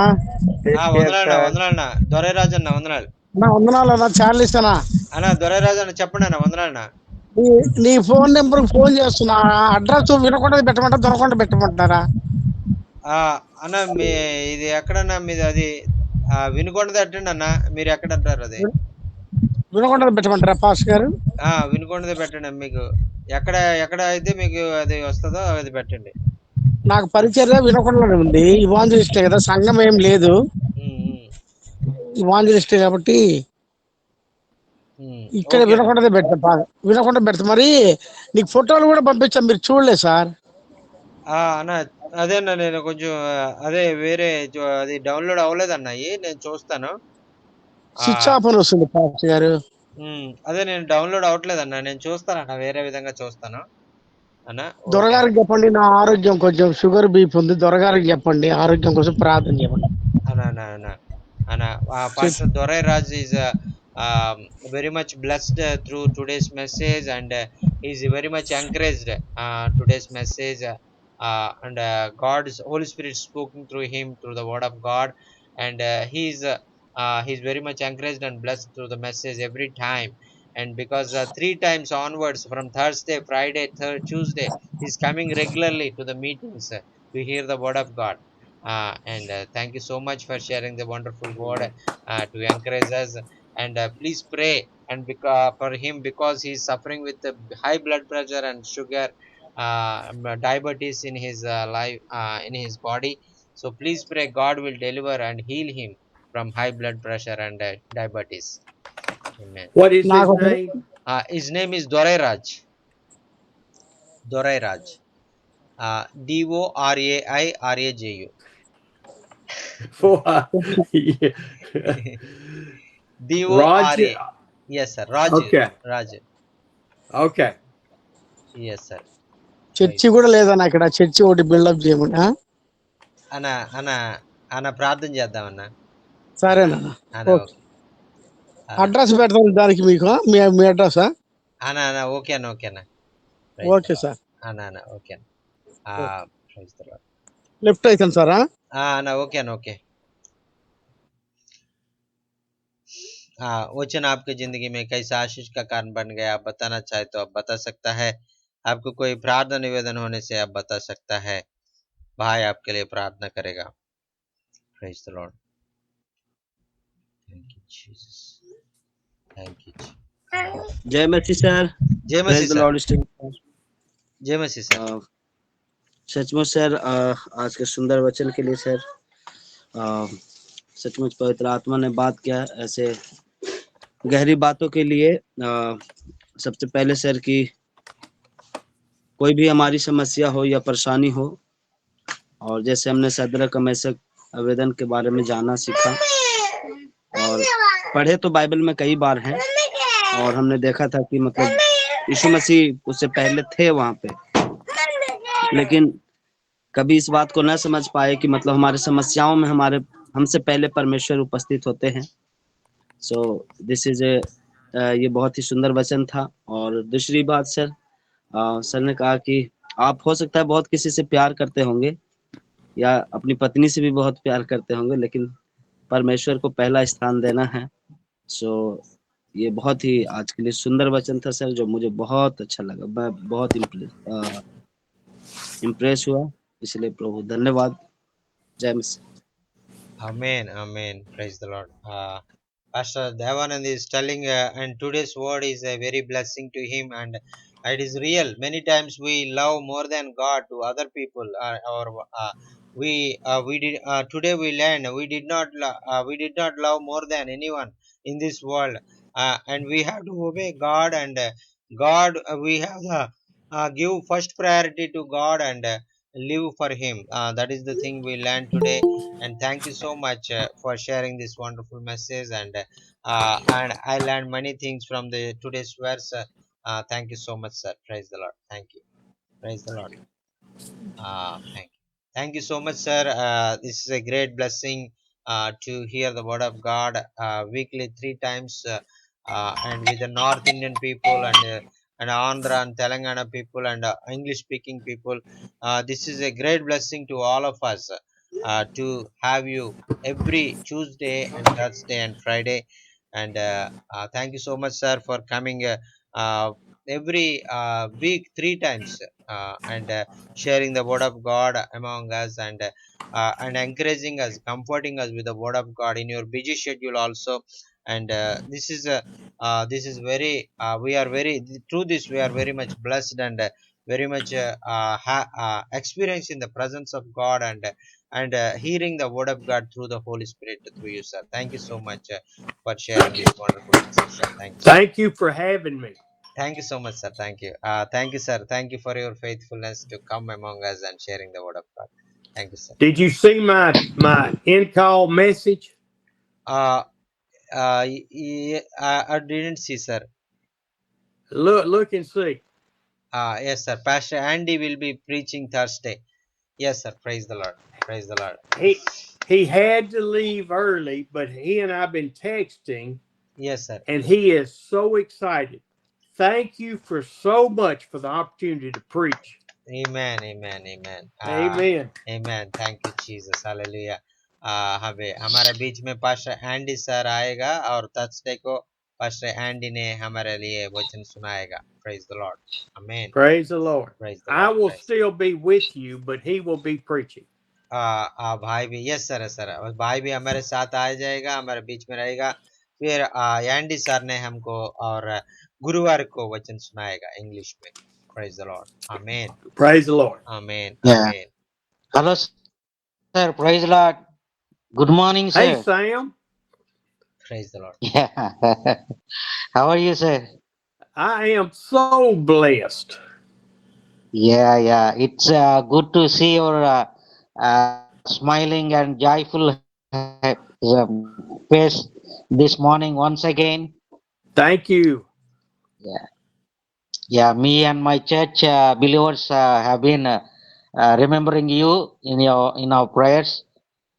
Take care, వందనాలన్నా sir. వందనాలన్నా. దొరైరాజు అన్న వందనాలు. అన్నా వందనాలన్నా, చార్లీస్ అన్నా. అన్నా దొరైరాజు అన్న చెప్పండి అన్న వందనాలన్నా. నీ ఫోన్ నెంబర్ ఫోన్ చేస్తున్నా. అడ్రస్ వినకుండా పెట్టమంటారా, దొరకకుండా పెట్టమంటారా? అన్న ఇది ఎక్కడన్నా మీది అది వినుకొండది అట్టండి అన్న. మీరు ఎక్కడ అంటారు అది? వినకుండా పెట్టమంటారా పాస్ గారు? వినుకొండది పెట్టండి మీకు. ఎక్కడ ఎక్కడ అయితే మీకు అది వస్తుందో అది పెట్టండి. నాకు పరిచర్య వినకుండా ఉంది. ఇవాంజలిస్టే కదా, సంఘం ఏం లేదు. ఇవాంజలిస్టే కాబట్టి ఇక్కడ ఓకే అన్న. వినకుండా పెడతా. బాగా వినకుండా పెడతా. మరి నీకు ఫోటోలు కూడా పంపించాం, మీరు చూడలేదు సార్. అన్న అదే అన్న, నేను కొంచెం అదే వేరే అది డౌన్లోడ్ అవ్వలేదన్న. నేను చూస్తాను. స్విచ్ ఆఫ్ అని వస్తుంది పాస్ గారు. అదే నేను డౌన్లోడ్ అవ్వట్లేదన్న. నేను చూస్తానన్న, వేరే విధంగా చూస్తాను అన్న. దొరగారికి చెప్పండి, నా ఆరోగ్యం కొంచెం షుగర్ బీపీ ఉంది. దొరగారికి చెప్పండి, ఆరోగ్యం కోసం ప్రార్థన చేయమని. Pastor Dorai Raj is very much blessed through today's message, and he's very much encouraged today's message, and God's Holy Spirit speaking through him through the Word of God, and he's very much encouraged and blessed through the message every time. And because 3 times onwards, from Thursday, Friday, Tuesday, he's coming regularly to the meetings to hear the Word of God. And thank you so much for sharing the wonderful word to encourage us. And please pray and for him, because he's suffering with high blood pressure and sugar, diabetes in his life, in his body. So please pray God will deliver and heal him from high blood pressure and diabetes. Amen. What is his నాకు name? His name is Dorai Raj. Dorai Raj. DORAIRAJU. Yeah. Raj. DORA. Yes, sir. Raj. Okay. Raj. Okay. Yes, sir. Church కూడా లేదన్నా ఇక్కడ. Church ఒకటి buildup చేయమని. అన్న ప్రార్థన చేద్దామన్నా. సరేనన్నా. Okay. Okay address పెడతాను దానికి మీకు. మీ అడ్రస్ ఓకే అన్న. ఓకే అన్న. Okay sir. ఓకే అన్న. లెఫ్ట్ అవుతాను సార్. అన్న ఓకే అన్న. ఓకే. वचन आपके जिंदगी में कैसा आशीष का कारण बन गया, आप बताना चाहे तो आप बता सकता है। आपको कोई प्रार्थना निवेदन होने से आप बता सकता है। भाई आपके लिए प्रार्थना करेगा। Praise the lord. Thank you Jesus, thank you जी। जय मसीह सर। जय प्रेज मसीह द सर, लॉर्ड। जय मसीह सर। सचमुच सर, आज के सुंदर वचन के लिए सर, सचमुच पवित्र आत्मा ने बात किया ऐसे गहरी बातों के लिए। सबसे पहले सर कि कोई भी हमारी समस्या हो या परेशानी हो, और जैसे हमने सदरक मेसक आवेदन के बारे में जाना सीखा और पढ़े तो बाइबल में कई बार हैं, और हमने देखा था कि मतलब यीशु मसीह उससे पहले थे वहां पे, लेकिन कभी इस बात को न समझ पाए कि मतलब हमारे समस्याओं में हमसे पहले परमेश्वर उपस्थित होते हैं। सो दिस इज ये बहुत ही सुंदर वचन था। और दूसरी बात सर, सर ने कहा कि आप हो सकता है बहुत किसी से प्यार करते होंगे या अपनी पत्नी से भी बहुत प्यार करते होंगे, लेकिन परमेश्वर को पहला स्थान देना है। सो ये बहुत ही आज के लिए सुंदर वचन था सर, जो मुझे बहुत अच्छा लगा। मैं बहुत इम्प्रेस हुआ, इसलिए प्रभु धन्यवाद। जय मसीह। Amen, amen. Praise the Lord. Pastor Devanand is telling, and today's word is a very blessing to him, and it is real. Many times we love more than God to other people, or we did today we learn we did not love more than anyone in this world, and we have to obey God, and God we have give first priority to God, and live for Him. That is the thing we learned today. And thank you so much for sharing this wonderful message, and I learned many things from the today's verse. Thank you so much, sir. Praise the Lord. Thank you. Praise the Lord. Thank you so much, sir. This is a great blessing to hear the word of God weekly 3 times, and with the North Indian people, and Andhra and Telangana people, and English speaking people. This is a great blessing to all of us to have you every Tuesday and Thursday and Friday. And thank you so much, sir, for coming every week 3 times, and sharing the word of God among us, and encouraging us, comforting us with the word of God in your busy schedule also. And this is very we are very through this we are very much blessed, and very much experiencing the presence of God, and hearing the word of God through the Holy Spirit through you, sir. Thank you so much for sharing this wonderful message, sir. Thank you. Thank you for having me. Thank you so much, sir. Thank you. Thank you, sir. Thank you for your faithfulness to come among us and sharing the word of God. Thank you, sir. Did you see my in-call message? Uh, I didn't see, sir. Look and see. Yes, sir. Pastor Andy will be preaching Thursday. Yes, sir. Praise the Lord. Praise the Lord. He had to leave early, but he and I've been texting. Yes, sir. And he is so excited. Thank you for so much for the opportunity to preach. Amen, amen, amen. Amen. Amen. Thank you, Jesus. Hallelujah. हमारे बीच में pastor Andy sir आएगा, और Thursday को pastor Andy ने हमारे लिए वचन सुनाएगा. Praise the Lord. Amen. Praise the Lord. Praise the I Lord. will Praise. still be with you, but he will be preaching. भाई भी, यस सर, सर भाई भी हमारे साथ आ जाएगा, हमारे बीच में रहेगा. फिर एंडी सर ने हमको और गुरुवार को वचन सुनाएगा इंग्लिश में. Praise the Lord. Amen. Praise the Lord. Amen. Yeah. Amen. Hello, sir. Praise the Lord. Good morning, sir. Hey, Sam. Praise the Lord. Yeah. How are you, sir? I am so blessed. Yeah. It's good to see your smiling and joyful face this morning once again. Thank you. Yeah. Me and my church believers have been remembering you in our prayers.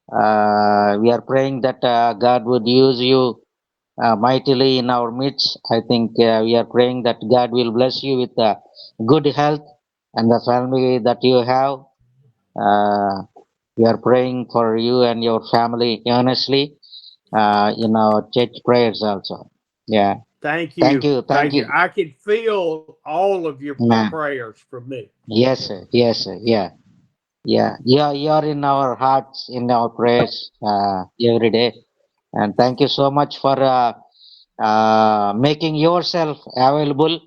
We are praying that God would use you mightily in our midst. I think we are praying that God will bless you with good health and the family that you have. We are praying for you and your family earnestly. in our church prayers also. Yeah. Thank Thank you. you. Thank Thank you. you. I can feel all of your Nah. prayers for me. Yes, sir. Yes, sir. Yeah. Yeah. You're in our hearts, in our prayers every day. And thank you so much for making yourself available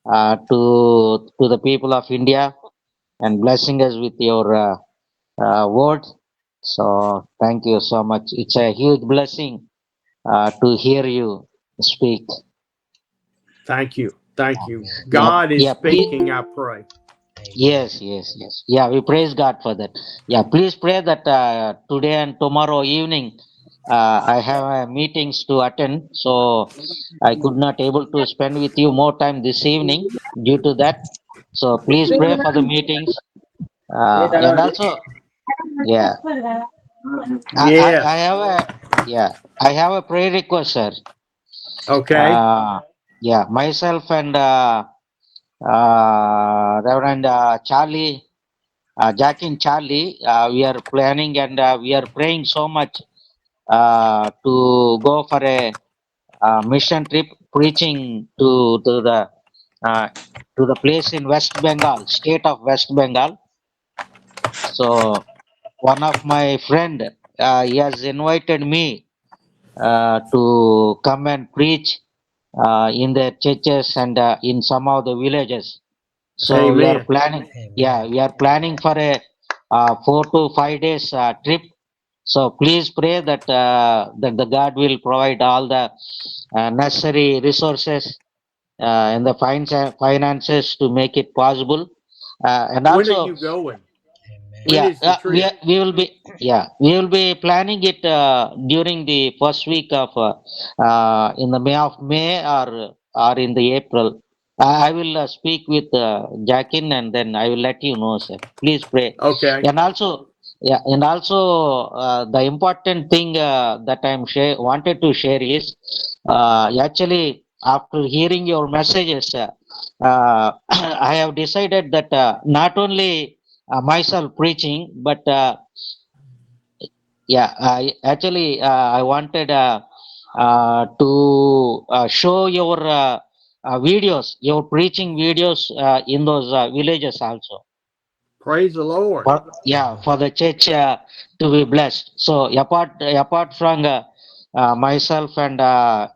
to the people of India and blessing us with your word. So thank you so much. It's a huge blessing to hear you speak. Thank you. Thank you. Amen. Yeah, God is yeah. Please, speaking, I pray. yes, yes, yes. Yeah, we praise God for that. Yeah, please pray that today and tomorrow evening I have meetings to attend, so I could not able to spend with you more time this evening due to that. So please pray for the meetings, and also, yeah, I Yes. have a yeah, I have a prayer request, sir. Okay. Uh, yeah, myself and Reverend Charlie, Jack and Charlie, we are planning and we are praying so much to go for a mission trip, preaching uh, to the place in West Bengal, state of West Bengal. So one of my friend, he has invited me to come and preach in the churches and in some of the villages. So we are Amen. planning, yeah, Amen. we are planning for a 4 to 5 days trip. So please pray that the God will provide all the necessary resources and the finances to make it possible. And When are also, you going? Amen. When yeah, is the trip? we will be planning it during the first week of in the May or in the April. I will speak with Jackin and then I will let you know, sir. Please pray. Okay. And also, yeah, and also the important thing that wanted to share is actually after hearing your messages, I have decided that not only myself preaching, but yeah, I wanted to show your videos, your preaching videos in those villages also. Praise the Lord. Yeah, for the church to be blessed. So apart from myself and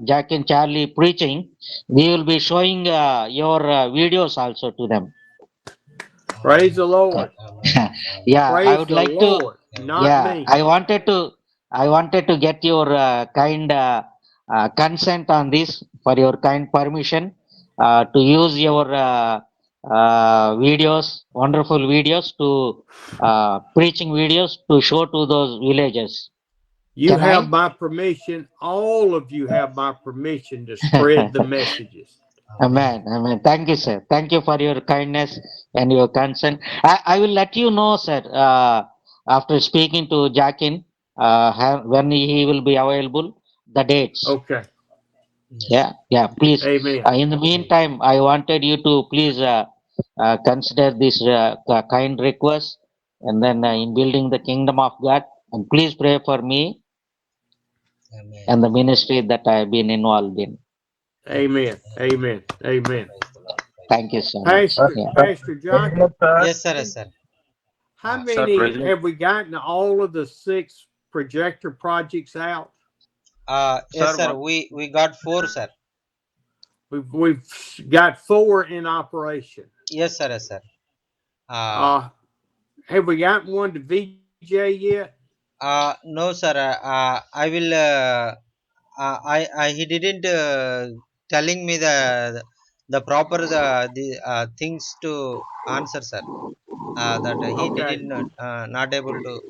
Jack and Charlie preaching, we will be showing your videos also to them. Praise the Lord. Amen. Yeah, I Praise would the like to. Lord, not Yeah, me. I wanted to get your kind consent on this for your kind permission to use your videos, wonderful videos to preaching videos to show to those villages. You Can have I? my permission. All of you have my permission to spread the messages. Amen. Amen. Thank you, sir. Thank you for your kindness and your concern. I will let you know, sir, after speaking to Jackin, when he will be available, the dates. Okay. Yeah, yeah, please. Amen. In the meantime, I wanted you to please consider this kind request and then in building the kingdom of God. And please pray for me Amen. and the ministry that I have been involved in. Amen. Amen. Amen. Praise the Lord. Thank you so much. Yeah. Pastor Jockey, Yes, sir. Yes, sir. how Sir, many praise have we gotten all of the 6 projector projects out? Yes, sir, sir. We got 4, sir. We've got 4 in operation. Yes, sir. Yes, sir. Have we gotten one to VJ yet? No, sir. I will. He didn't telling me the proper the things to answer, sir. That he Okay. didn't not able to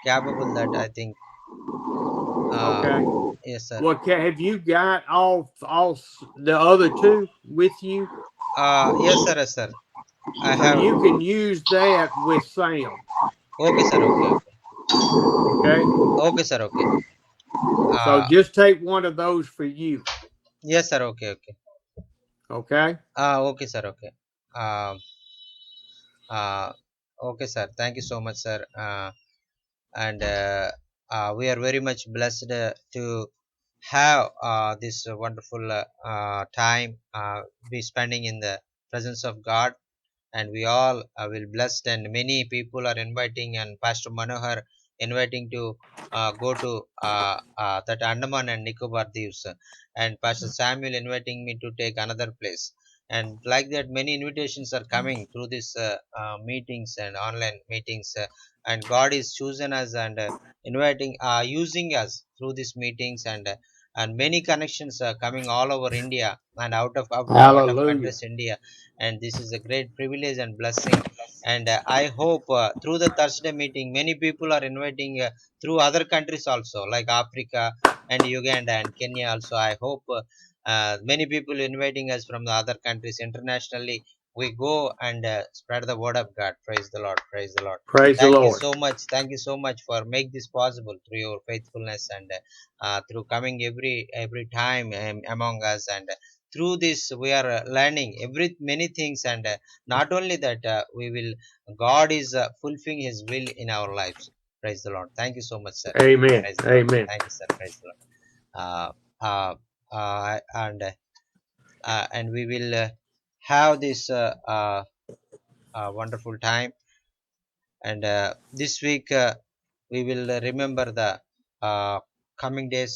capable that, I think. Okay. Yes, sir. Well, have you got all the other 2 with you? Yes, sir. Yes, sir. I So have. you can use that with Sam. Okay, sir. Okay. Okay. Okay. Okay, sir. Okay. So Uh, just take one of those for you. yes, sir. Okay. Okay. Okay. Okay, sir. Okay. Uh, okay, sir. Thank you so much, sir. And we are very much blessed to have this wonderful time be spending in the presence of God, and we all will blessed, and many people are inviting, and Pastor Manohar inviting to go to that Andaman and Nicobar Deeps, and Pastor Samuel inviting me to take another place, and like that many invitations are coming through this meetings and online meetings, and God is chosen us and inviting using us through these meetings, and many connections are coming all over India and out of Hallelujah. countries India, and this is a great privilege and blessing, and I hope through the Thursday meeting many people are inviting through other countries also, like Africa and Uganda and Kenya also. I hope many people inviting us from the other countries internationally. We go and spread the word of God. Praise the Lord, praise the Lord. Praise the Thank you Lord. so much, thank you so much for make this possible through your faithfulness, and through coming every time among us, and through this we are learning every many things, and not only that we will God is fulfilling his will in our lives. Praise the Lord. Thank you so much, sir. Amen. Praise the Lord. Amen. Thank you, sir. Praise the Lord. uh, uh, uh, and and we will have this wonderful time, and this week we will remember the uh, coming days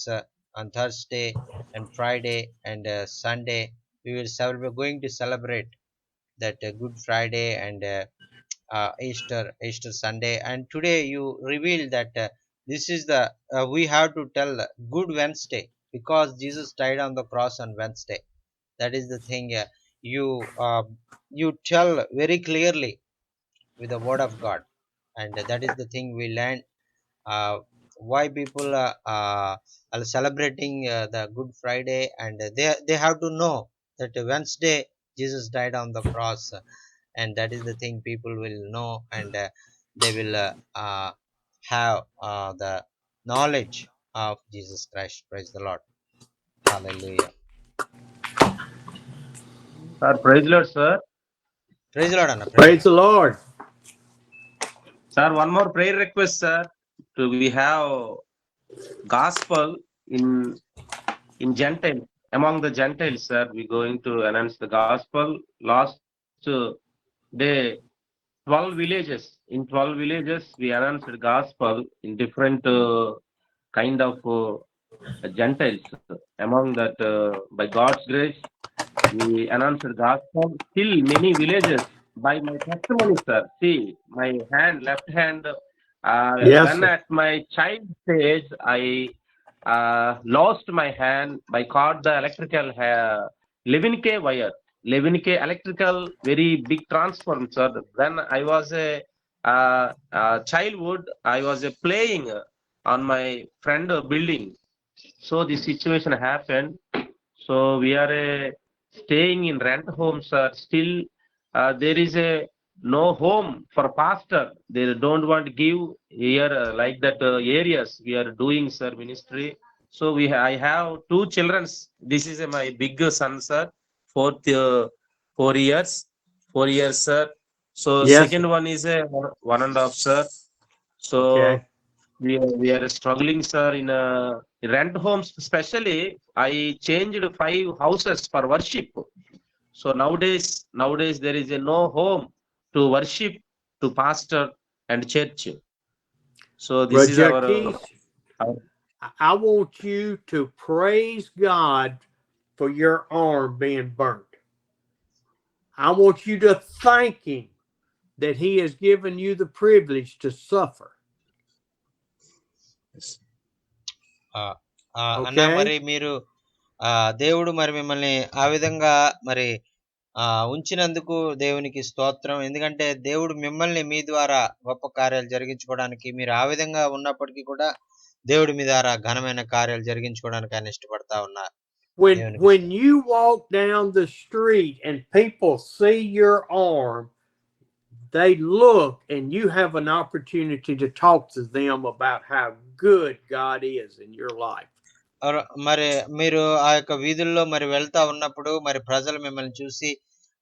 on Thursday and Friday and Sunday. We will we're going to celebrate that Good Friday and Easter Sunday, and today you reveal that this is the we have to tell Good Wednesday, because Jesus died on the cross on Wednesday. That is the thing you you tell very clearly with the word of God, and that is the thing we learn uh, why people are celebrating the Good Friday, and they have to know that Wednesday Jesus died on the cross, and that is the thing people will know, and they will have the knowledge of Jesus Christ. Praise the Lord. Hallelujah. Sir, praise Lord, sir. Praise the Lord, Anna. Praise the Praise Lord. the Lord. Sir, one more prayer request, sir. We have gospel in Gentile, among the Gentiles, sir. We're going to announce the gospel. Last day, 12 villages. In 12 villages, we announced the gospel in different kind of Gentiles. Among that, by God's grace, we announced the gospel till many villages by my testimony, sir. See, my hand, left hand, Yes, when sir. at my child stage, I lost my hand by caught the electrical 11K wire. 11K electrical, very big transform, sir. When I was a childhood, I was playing on my friend building. So this situation happened. So we are staying in rent homes, sir. Still, there is a no home for pastor. They don't want to give here like that areas we are doing, sir, ministry. So I have two children. This is my big son, sir. Fourth, 4 years, 4 years, sir. So Yes, second sir. one is a 1.5, sir. So Okay. we are struggling, sir, in rent homes. Especially, I changed 5 houses for worship. So nowadays there is no home to worship, to pastor and church. So this is our Rajakis, I want you to praise God for your arm being burnt. I want you to thank Him that He has given you the privilege to suffer. అన్న Okay? మరి మీరు దేవుడు మరి మిమ్మల్ని ఆ విధంగా మరి ఉంచినందుకు దేవునికి స్తోత్రం. ఎందుకంటే దేవుడు మిమ్మల్ని మీ ద్వారా గొప్ప కార్యాలు జరిగించుకోవడానికి, మీరు ఆ విధంగా ఉన్నప్పటికీ కూడా దేవుడు మీ ద్వారా ఘనమైన కార్యాలు జరిగించుకోవడానికి ఆయన ఇష్టపడతా ఉన్నారు. When you walk down the street and people see your arm, they look and you have an opportunity to talk to them about how good God is in your life. మరి మీరు ఆ యొక్క వీధుల్లో మరి వెళ్తా ఉన్నప్పుడు మరి ప్రజలు మిమ్మల్ని చూసి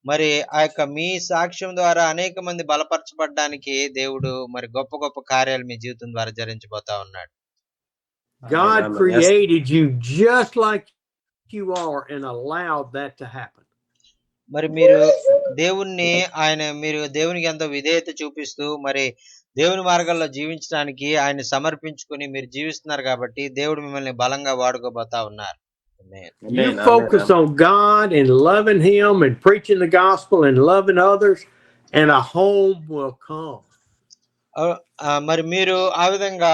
మరి ఆ యొక్క మీ సాక్ష్యం ద్వారా అనేక మంది బలపరచబడడానికి దేవుడు మరి గొప్ప గొప్ప కార్యాలు మీ జీవితం ద్వారా జరిగించబోతా ఉన్నాడు. God Amen. created you just like you are and allowed that to happen. మరి మీరు దేవుణ్ణి మీరు దేవునికి ఎంతో విధేయత చూపిస్తూ మరి దేవుని మార్గాల్లో జీవించడానికి ఆయన సమర్పించుకుని మీరు జీవిస్తున్నారు కాబట్టి దేవుడు మిమ్మల్ని బలంగా వాడుకోబోతా ఉన్నారు. Amen. You Amen. focus Amen. on God and loving Him and preaching the gospel and loving others, and a home will come. మరి మీరు ఆ విధంగా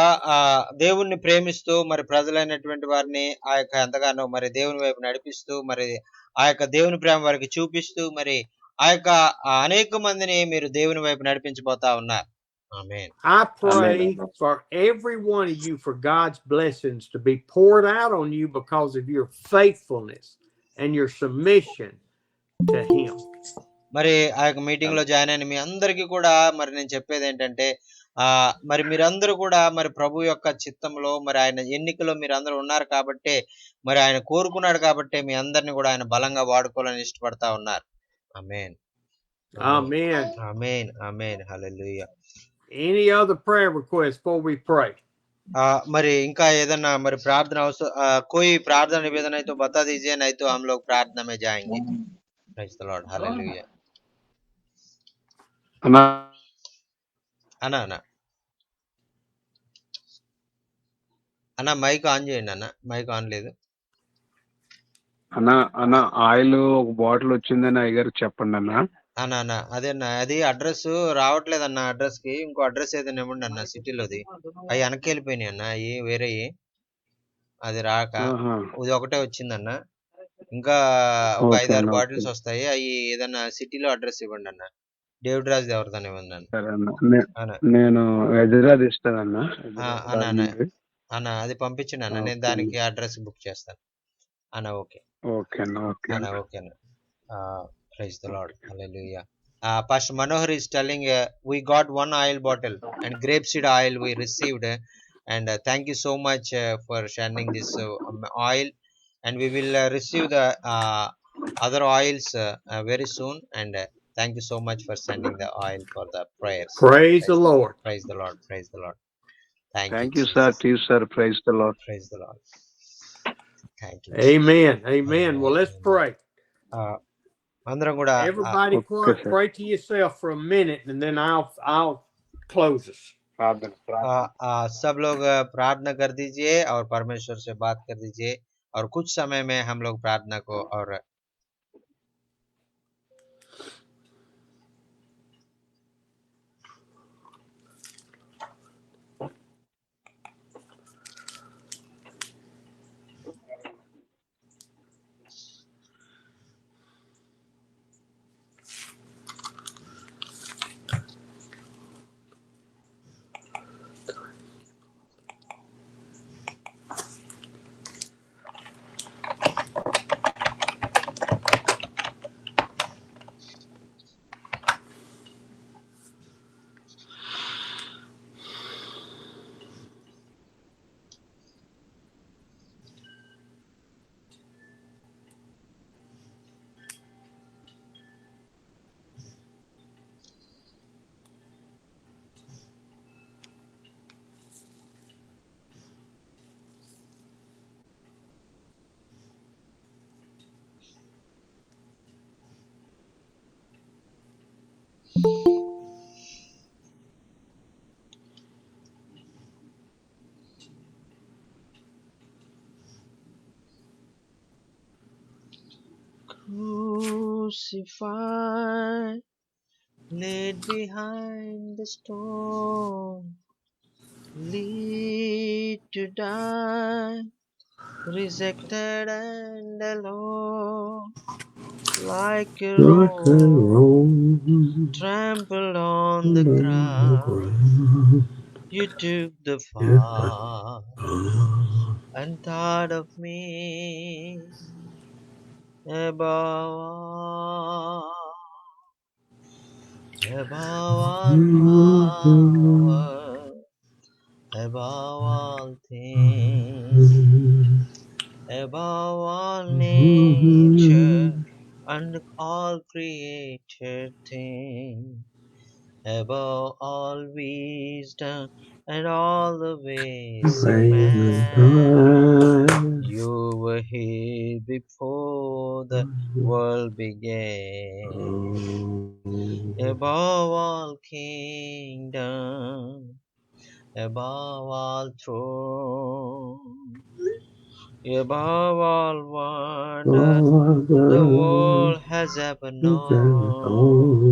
దేవుణ్ణి ప్రేమిస్తూ మరి ప్రజలైనటువంటి వారిని ఆ యొక్క ఎంతగానో మరి దేవుని వైపు నడిపిస్తూ మరి ఆ యొక్క దేవుని ప్రేమ వారికి చూపిస్తూ మరి ఆ యొక్క అనేక మందిని మీరు దేవుని వైపు నడిపించబోతా ఉన్నారు. Amen. I pray Amen. for every one of you for God's blessings to be poured out on you because of your faithfulness and your submission to Him. మరి ఆ యొక్క మీటింగ్ లో జాయిన్ అయిన మీ అందరికీ కూడా మరి నేను చెప్పేది ఏంటంటే మరి మీరందరూ కూడా మరి ప్రభు యొక్క చిత్తంలో మరి ఆయన ఎన్నికలో మీరు అందరూ ఉన్నారు కాబట్టి మరి ఆయన కోరుకున్నాడు కాబట్టి మీ అందరిని కూడా ఆయన బలంగా వాడుకోవాలని ఇష్టపడతా ఉన్నారు. ఆమేన్. Amen. Amen. Amen. Hallelujah. Any other prayer requests before we pray? మరి ఇంకా ఏదన్నా మరి ప్రార్థన कोई प्रार्थना निवेदन है तो बता दीजिए, नहीं तो हम लोग प्रार्थना में जाएंगे. Praise the Lord. Hallelujah. అన్నా అన్న మైక్ ఆన్ చేయండి అన్న. మైక్ ఆన్ లేదు. అన్నా ఆయిల్ ఒక బాటిల్ వచ్చిందని అయ్యగారు చెప్పండి అన్న. అన్న అదే అన్న, అది అడ్రస్ రావట్లేదన్న. అడ్రస్ కి ఇంకో అడ్రస్ ఏదైనా ఇవ్వండి అన్న. సిటీలోది అవి వెనక్కి వెళ్ళిపోయినాయి అన్న. అవి వేరే అది రాక ఇది ఒకటే వచ్చిందన్న. ఇంకా ఒక 5-6 బాటిల్స్ వస్తాయి. అవి ఏదన్నా సిటీలో అడ్రస్ ఇవ్వండి అన్న. డేవిడ్ రాజ్ ఎవరిదాన్ని ఇవ్వండి అన్న. నేను హైదరాబాద్ ఇస్తానన్నా. అన్న అది పంపించండి అన్న. నేను దానికి అడ్రస్ బుక్ చేస్తాను అన్న. ఓకే అన్న. ఓకే అన్న. Praise the Lord. Hallelujah. Pastor Manohar is telling we got one oil bottle and grapeseed oil we received, and thank you so much for sharing this oil, and we will receive the other oils very soon, and thank you so much for sending the oil for the prayers. Praise the Lord. Praise the Lord. Praise the Lord. Thank you sir. To you sir. Praise the Lord. Praise the Lord. Thank you. Amen. Amen. Well, let's pray. Everybody pray to yourself for a minute, and then I'll close us. सब लोग प्रार्थना कर दीजिए और परमेश्वर से बात कर दीजिए, और कुछ समय में हम लोग प्रार्थना को और crucified, laid behind the stone, laid to die, rejected and alone, like a rose trampled on the ground. You took the fall and thought of me above all power, above all things, above all nature and all created things, above all wisdom and all the ways of man. You were here before the world began. Above all kingdom, above all throne, above all wonders the world has ever known,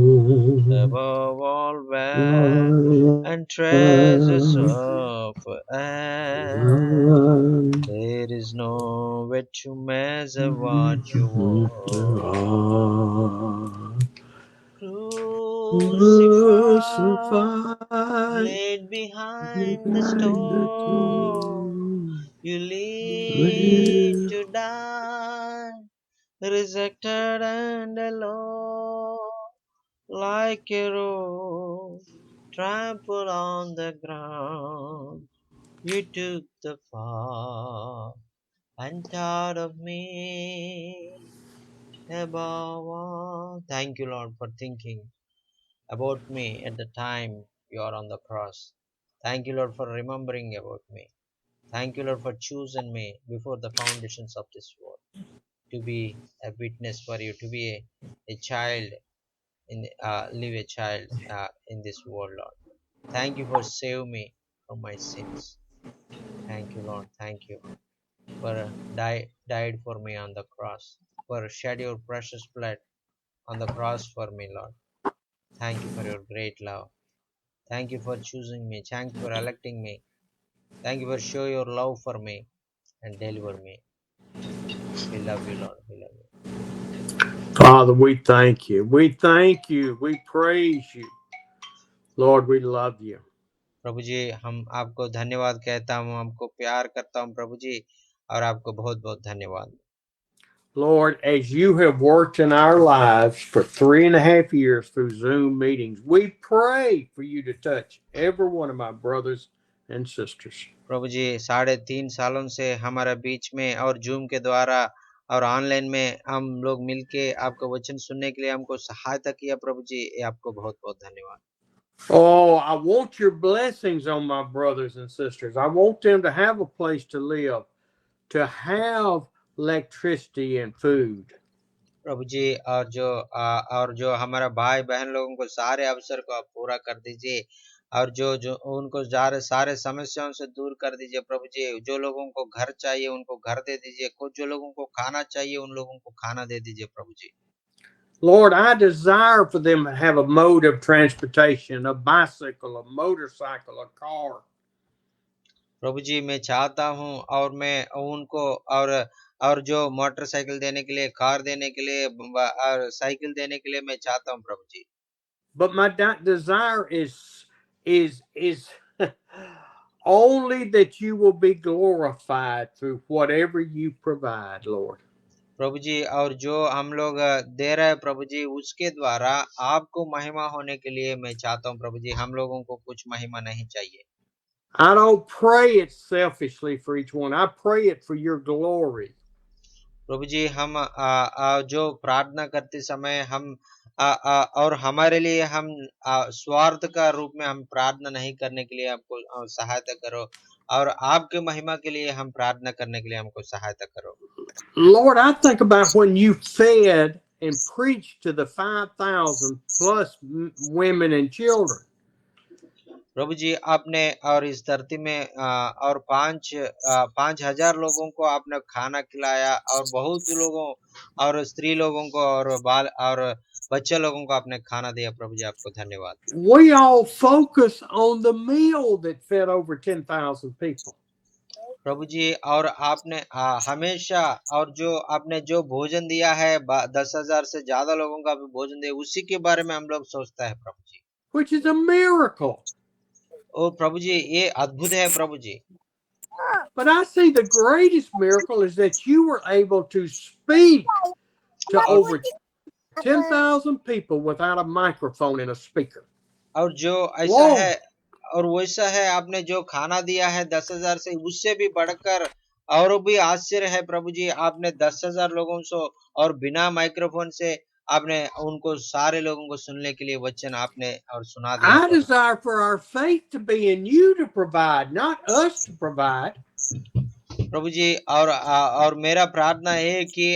above all wealth and treasures of earth, there is no way to measure what you are. Crucified, laid behind the stone, you live to die, rejected and alone, like a rose trampled on the ground. You took the fall and thought of me above all. Thank you, Lord, for thinking about me at the time you are on the cross. Thank you, Lord, for remembering about me. Thank you, Lord, for choosing me before the foundations of this world to be a witness for you, to be a child live a child in this world, Lord. Thank you for saving me from my sins. Thank you, Lord. Thank you for died for me on the cross, for shed your precious blood on the cross for me, Lord. Thank you for your great love. Thank you for choosing me. Thank you for electing me. Thank you for showing your love for me and deliver me. We love you, Lord. We love you. Father, we thank you. We thank you. We praise you. Lord, we love you. प्रभु जी, हम आपको धन्यवाद कहता हूँ, आपको प्यार करता हूँ प्रभु जी, और आपको बहुत बहुत धन्यवाद. Lord, as you have worked in our lives for 3.5 years through Zoom meetings, we pray for you to touch every one of my brothers and sisters. प्रभु जी, 3.5 सालों से हमारे बीच में और जूम के द्वारा और ऑनलाइन में हम लोग मिलके आपका वचन सुनने के लिए हमको सहायता किया प्रभु जी, ये आपको बहुत बहुत धन्यवाद. Oh, I want your blessings on my brothers and sisters. I want them to have a place to live, to have electricity and food. प्रभु जी, और जो हमारा भाई बहन लोगों को सारे अवसर को आप पूरा कर दीजिए, और जो उनको सारे समस्याओं से दूर कर दीजिए प्रभु जी. जो लोगों को घर चाहिए उनको घर दे दीजिए, कुछ जो लोगों को खाना चाहिए उन लोगों को खाना दे दीजिए प्रभु जी. Lord, I desire for them to have a mode of transportation, a bicycle, a motorcycle, a car. प्रभु जी, मैं चाहता हूँ और मैं उनको और जो मोटरसाइकिल देने के लिए, कार देने के लिए और साइकिल देने के लिए मैं चाहता हूँ प्रभु जी. But my desire is only that you will be glorified through whatever you provide, Lord. प्रभु जी, और जो हम लोग दे रहे हैं प्रभु जी, उसके द्वारा आपको महिमा होने के लिए मैं चाहता हूँ प्रभु जी. हम लोगों को कुछ महिमा नहीं चाहिए. I don't pray it selfishly for each one. I pray it for your glory. प्रभु जी, हम जो प्रार्थना करते समय हम और हमारे लिए हम स्वार्थ का रूप में हम प्रार्थना नहीं करने के लिए आपको सहायता करो, और आपके महिमा के लिए हम प्रार्थना करने के लिए हमको सहायता करो. Lord, I think about when you fed and preached to the 5,000 plus women and children. प्रभु जी, आपने और इस धरती में और 5,000 लोगों को आपने खाना खिलाया, और बहुत लोगों और स्त्री लोगों को और बाल और बच्चे लोगों को आपने खाना दिया प्रभु जी. आपको धन्यवाद. We all focus on the meal that fed over 10,000 people. प्रभु जी, और आपने हमेशा और जो आपने जो भोजन दिया है 10,000 से ज्यादा लोगों का भोजन दिया, उसी के बारे में हम लोग सोचते हैं प्रभु जी. Which is a miracle. ओ प्रभु जी, ये अद्भुत है प्रभु जी. But I see the greatest miracle is that you were able to speak to over 10,000 people without a microphone and a speaker. और जो ऐसा है और वैसा है, आपने जो खाना दिया है 10,000 से, उससे भी बढ़कर और भी आश्चर्य है प्रभु जी. आपने 10,000 लोगों से और बिना माइक्रोफोन से आपने उनको सारे लोगों को सुनने के लिए वचन आपने और सुना दिया I Prabhu. desire for our faith to be in you to provide, not us to provide. प्रभु जी और मेरा प्रार्थना है कि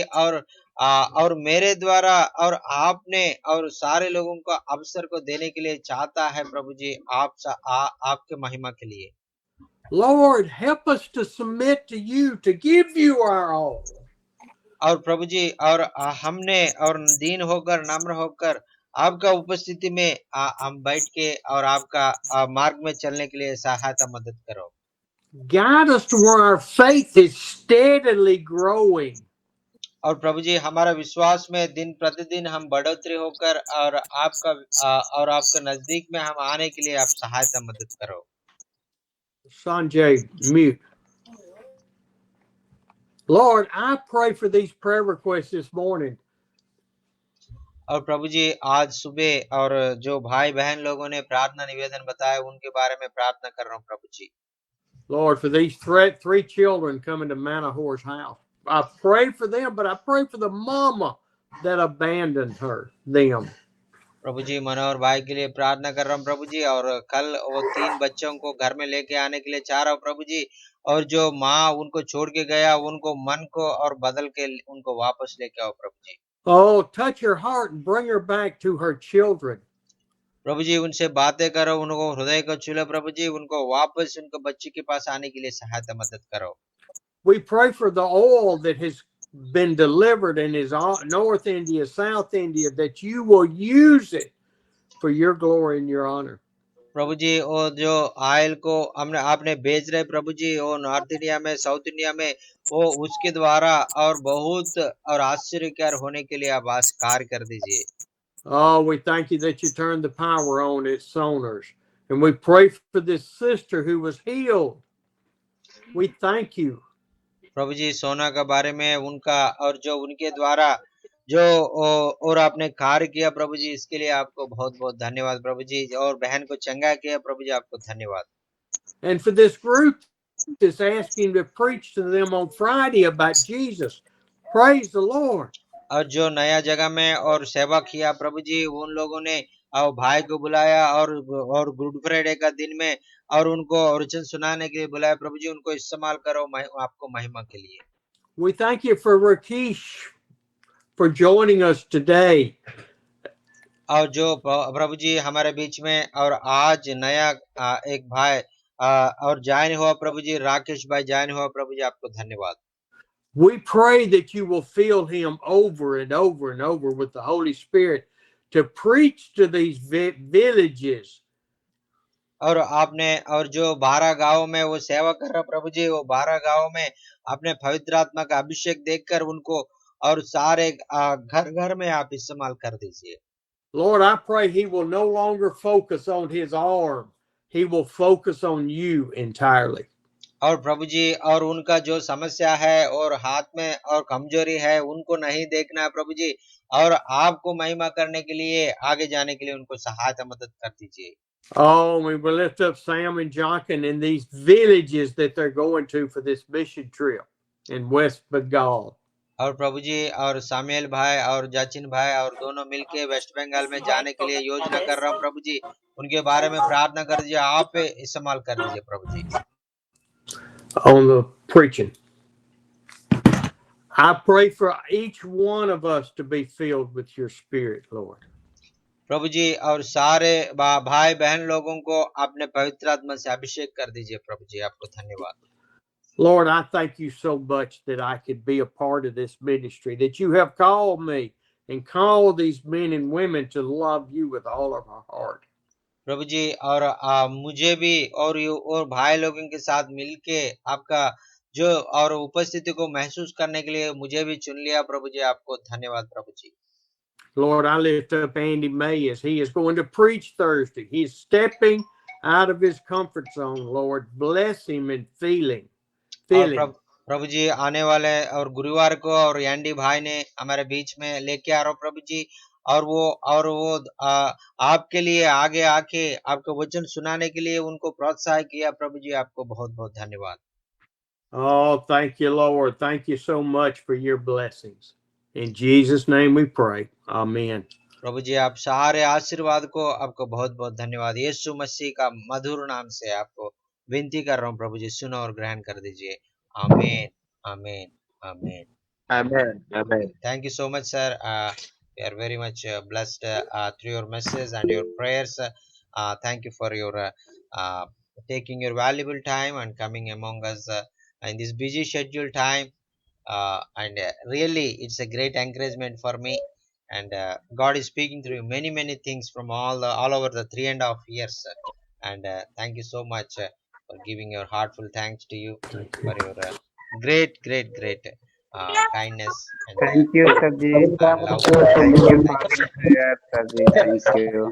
और मेरे द्वारा और आपने और सारे लोगों को अवसर को देने के लिए चाहता है प्रभु जी, आपके महिमा के लिए। Lord, help us to submit to you, to give you our all. और प्रभु जी और हमने और दीन होकर नम्र होकर आपका उपस्थिति में हम बैठ के और आपका मार्ग में चलने के लिए सहायता मदद करो। Guide us to where our faith is steadily growing. और प्रभु जी हमारा विश्वास में दिन प्रतिदिन हम बढ़ोतरी होकर और आपका नजदीक में हम आने के लिए आप सहायता मदद करो। Sanjay, mute. Lord, I pray for these prayer requests this morning. और प्रभु जी आज सुबह और जो भाई बहन लोगों ने प्रार्थना निवेदन बताया उनके बारे में प्रार्थना कर रहा हूँ प्रभु जी। Lord, for these three children coming to Manahore's house. I pray for them, but I pray for the mama that abandoned them. प्रभु जी मनोहर भाई के लिए प्रार्थना कर रहा हूँ प्रभु जी, और कल वो 3 बच्चों को घर में लेके आने के लिए चाह रहा हूँ प्रभु जी, और जो माँ उनको छोड़ के गया उनको मन को और बदल के उनको वापस लेके आओ प्रभु जी। Oh, touch her heart and bring her back to her children. प्रभु जी उनसे बातें करो, उनको हृदय को छू लो प्रभु जी, उनको वापस उनको बच्चे के पास आने के लिए सहायता मदद करो। We pray for the oil that has been delivered in his North India, South India, that you will use it for your glory and your honor. प्रभु जी वो जो ऑयल को आपने भेज रहे प्रभु जी, वो नॉर्थ इंडिया में साउथ इंडिया में वो उसके द्वारा और बहुत और आश्चर्यकार होने के लिए आप कार्य कर दीजिए। Oh, we thank you that you turned the power on at Sonars. And we pray for this sister who was healed. We thank you. प्रभु जी सोना का बारे में उनका और जो उनके द्वारा जो और आपने कार्य किया प्रभु जी, इसके लिए आपको बहुत बहुत धन्यवाद प्रभु जी, और बहन को चंगा किया प्रभु जी, आपको धन्यवाद। And for this group that's asking to preach to them on Friday about Jesus, praise the Lord. और जो नया जगह में और सेवा किया प्रभु जी, उन लोगों ने और भाई को बुलाया और गुड फ्राइडे का दिन में और उनको वचन सुनाने के लिए बुलाया प्रभु जी, उनको इस्तेमाल करो आपको महिमा के लिए। We thank you for Rakesh for joining us today. और जो प्रभु जी हमारे बीच में और आज नया एक भाई और ज्वाइन हुआ प्रभु जी, राकेश भाई ज्वाइन हुआ प्रभु जी, आपको धन्यवाद। We pray that you will fill him over and over and over with the Holy Spirit to preach to these villages. और आपने और जो 12 गांव में वो सेवा कर रहा प्रभु जी, वो 12 गांव में आपने पवित्र आत्मा का अभिषेक देकर उनको और सारे घर घर में आप इस्तेमाल कर दीजिए। Lord, I pray he will no longer focus on his arm. He will focus on you entirely. और प्रभु जी और उनका जो समस्या है और हाथ में और कमजोरी है उनको नहीं देखना है प्रभु जी, और आपको महिमा करने के लिए आगे जाने के लिए उनको सहायता मदद कर दीजिए। Oh, we will lift up Sam and Jonathan in these villages that they're going to for this mission trip in West Bengal. और प्रभु जी और सामुएल भाई और जाचिन भाई और दोनों मिलके वेस्ट बंगाल में जाने के लिए योजना कर रहा हूँ प्रभु जी, उनके बारे में प्रार्थना कर दीजिए, आप इस्तेमाल कर दीजिए प्रभु जी। On the preaching, I pray for each one of us to be filled with your Spirit, Lord. प्रभु जी और सारे भाई बहन लोगों को अपने पवित्र आत्मा से अभिषेक कर दीजिए प्रभु जी, आपको धन्यवाद। Lord, I thank you so much that I could be a part of this ministry, that you have called me and called these men and women to love you with all of our heart. प्रभु जी और मुझे भी और भाई लोगों के साथ मिलके आपका जो और उपस्थिति को महसूस करने के लिए मुझे भी चुन लिया प्रभु जी, आपको धन्यवाद प्रभु जी। Lord, I lift up Andy May as he is going to preach Thursday. He's stepping out of his comfort zone. Lord, bless him and fill him. प्रभु जी आने वाले और गुरुवार को और एंडी भाई ने हमारे बीच में लेके आ रहा हूं प्रभु जी, और वो आपके लिए आगे आके आपको वचन सुनाने के लिए उनको प्रोत्साहित किया प्रभु जी, आपको बहुत बहुत धन्यवाद। Oh, thank you, Lord. Thank you so much for your blessings. In Jesus' name we pray. Amen. प्रभु जी आप सारे आशीर्वाद को आपको बहुत बहुत धन्यवाद। यीशु मसीह का मधुर नाम से आपको विनती कर रहा हूँ प्रभु जी, सुनो और ग्रहण कर दीजिए। आमीन आमीन आमीन। Amen. Amen. Thank you so much, sir. We are very much blessed through your message and your prayers. Thank you for your taking your valuable time and coming among us in this busy schedule time. And really, it's a great encouragement for me. And God is speaking through many many things from all over the 3.5 years. And thank you so much for giving your heartful thanks to you for your great kindness and Thank you, sir ji. love. Thank you Thank for you, your sir. prayer, sir ji. Thank you.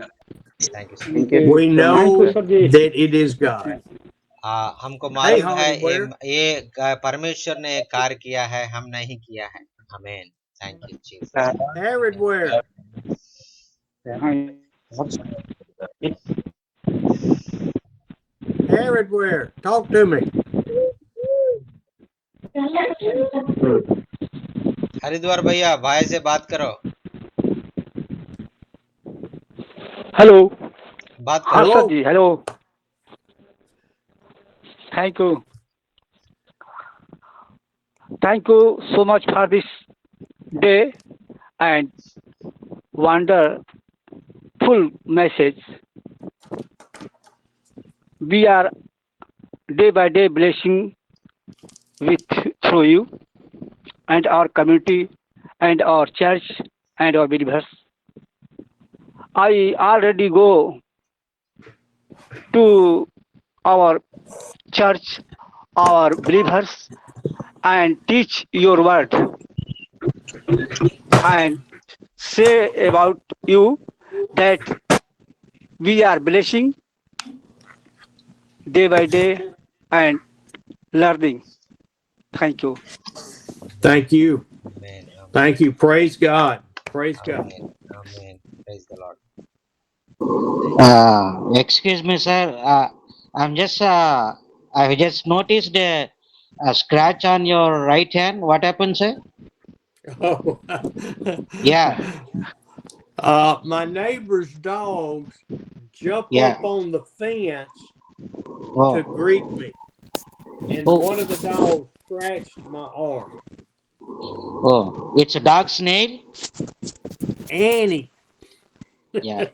Thank you, sir. Thank you We so much, know sir. that it is God. हमको Hey, मालूम है Holly, where? ये परमेश्वर ने कार्य किया है, हम नहीं किया है। आमीन। Thank you Jesus. Herod, where? Herod, where? Talk to me. Haridwar भैया, भाई से बात करो। हेलो बात हाँ करो। Sir ji hello thank you so much for this day and wonderful message. We are day by day blessing through you and our community and our church and our believers. I already go to our church, our believers, and teach your word and say about you that we are blessing day by day and learning. Thank you. Thank you. Amen. Amen. Thank you. Praise God. Praise God. Amen. Amen. Praise the Lord. Excuse me, sir. I just noticed a scratch on your right hand. What happened, sir? Oh. Yeah. My neighbor's dogs jump Yeah. up on the fence Oh. to greet me. And Oh. one of the dogs scratched my arm. Oh, it's a dog snail? Annie. Yeah.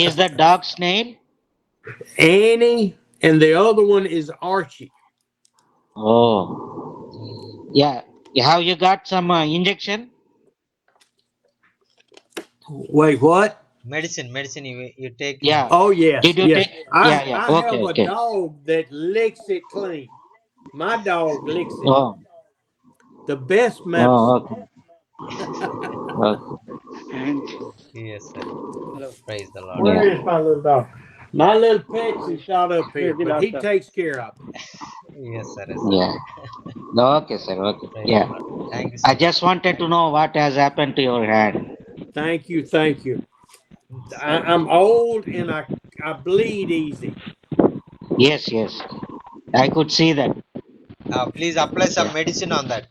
Is the dog snail? Annie, and the other one is Archie. Oh. Yeah. Have you got some injection? Wait, what? Medicine you take. Yeah. Oh, yes. Did you Yes. take? I Okay, have a okay. dog that licks it clean. My dog licks it. Oh. The best Oh, medicine. okay. Okay. Yes, sir. Praise the Lord. Where Yeah. is my little dog? My little Petsy's not up here, but he takes care of me. Yes, sir. Yes, sir. Yeah. Okay, sir. Okay. Praise Yeah. the Lord. Thank you so I much. just wanted to know what has happened to your hand. Thank you. Thank you. I'm old and I bleed easy. Yes, yes. I could see that. Please apply some Yeah. medicine on that.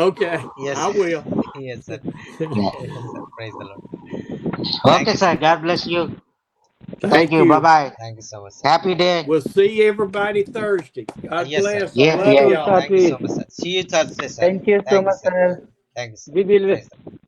Okay. Yes. I will. Yes, sir. Yeah. Yes, sir. Praise the Lord. Thank Okay, you, sir. sir. God bless you. Thank Thank you. you. Bye bye. Thank you so much, sir. Happy day. We'll see everybody Thursday. God Yes, sir. bless. I Yeah, love yeah. y'all. Thank you so much, sir. See you Thursday, sir. Thank you so Thank you, much, sir. sir. Thank you, sir. We will Praise the Lord.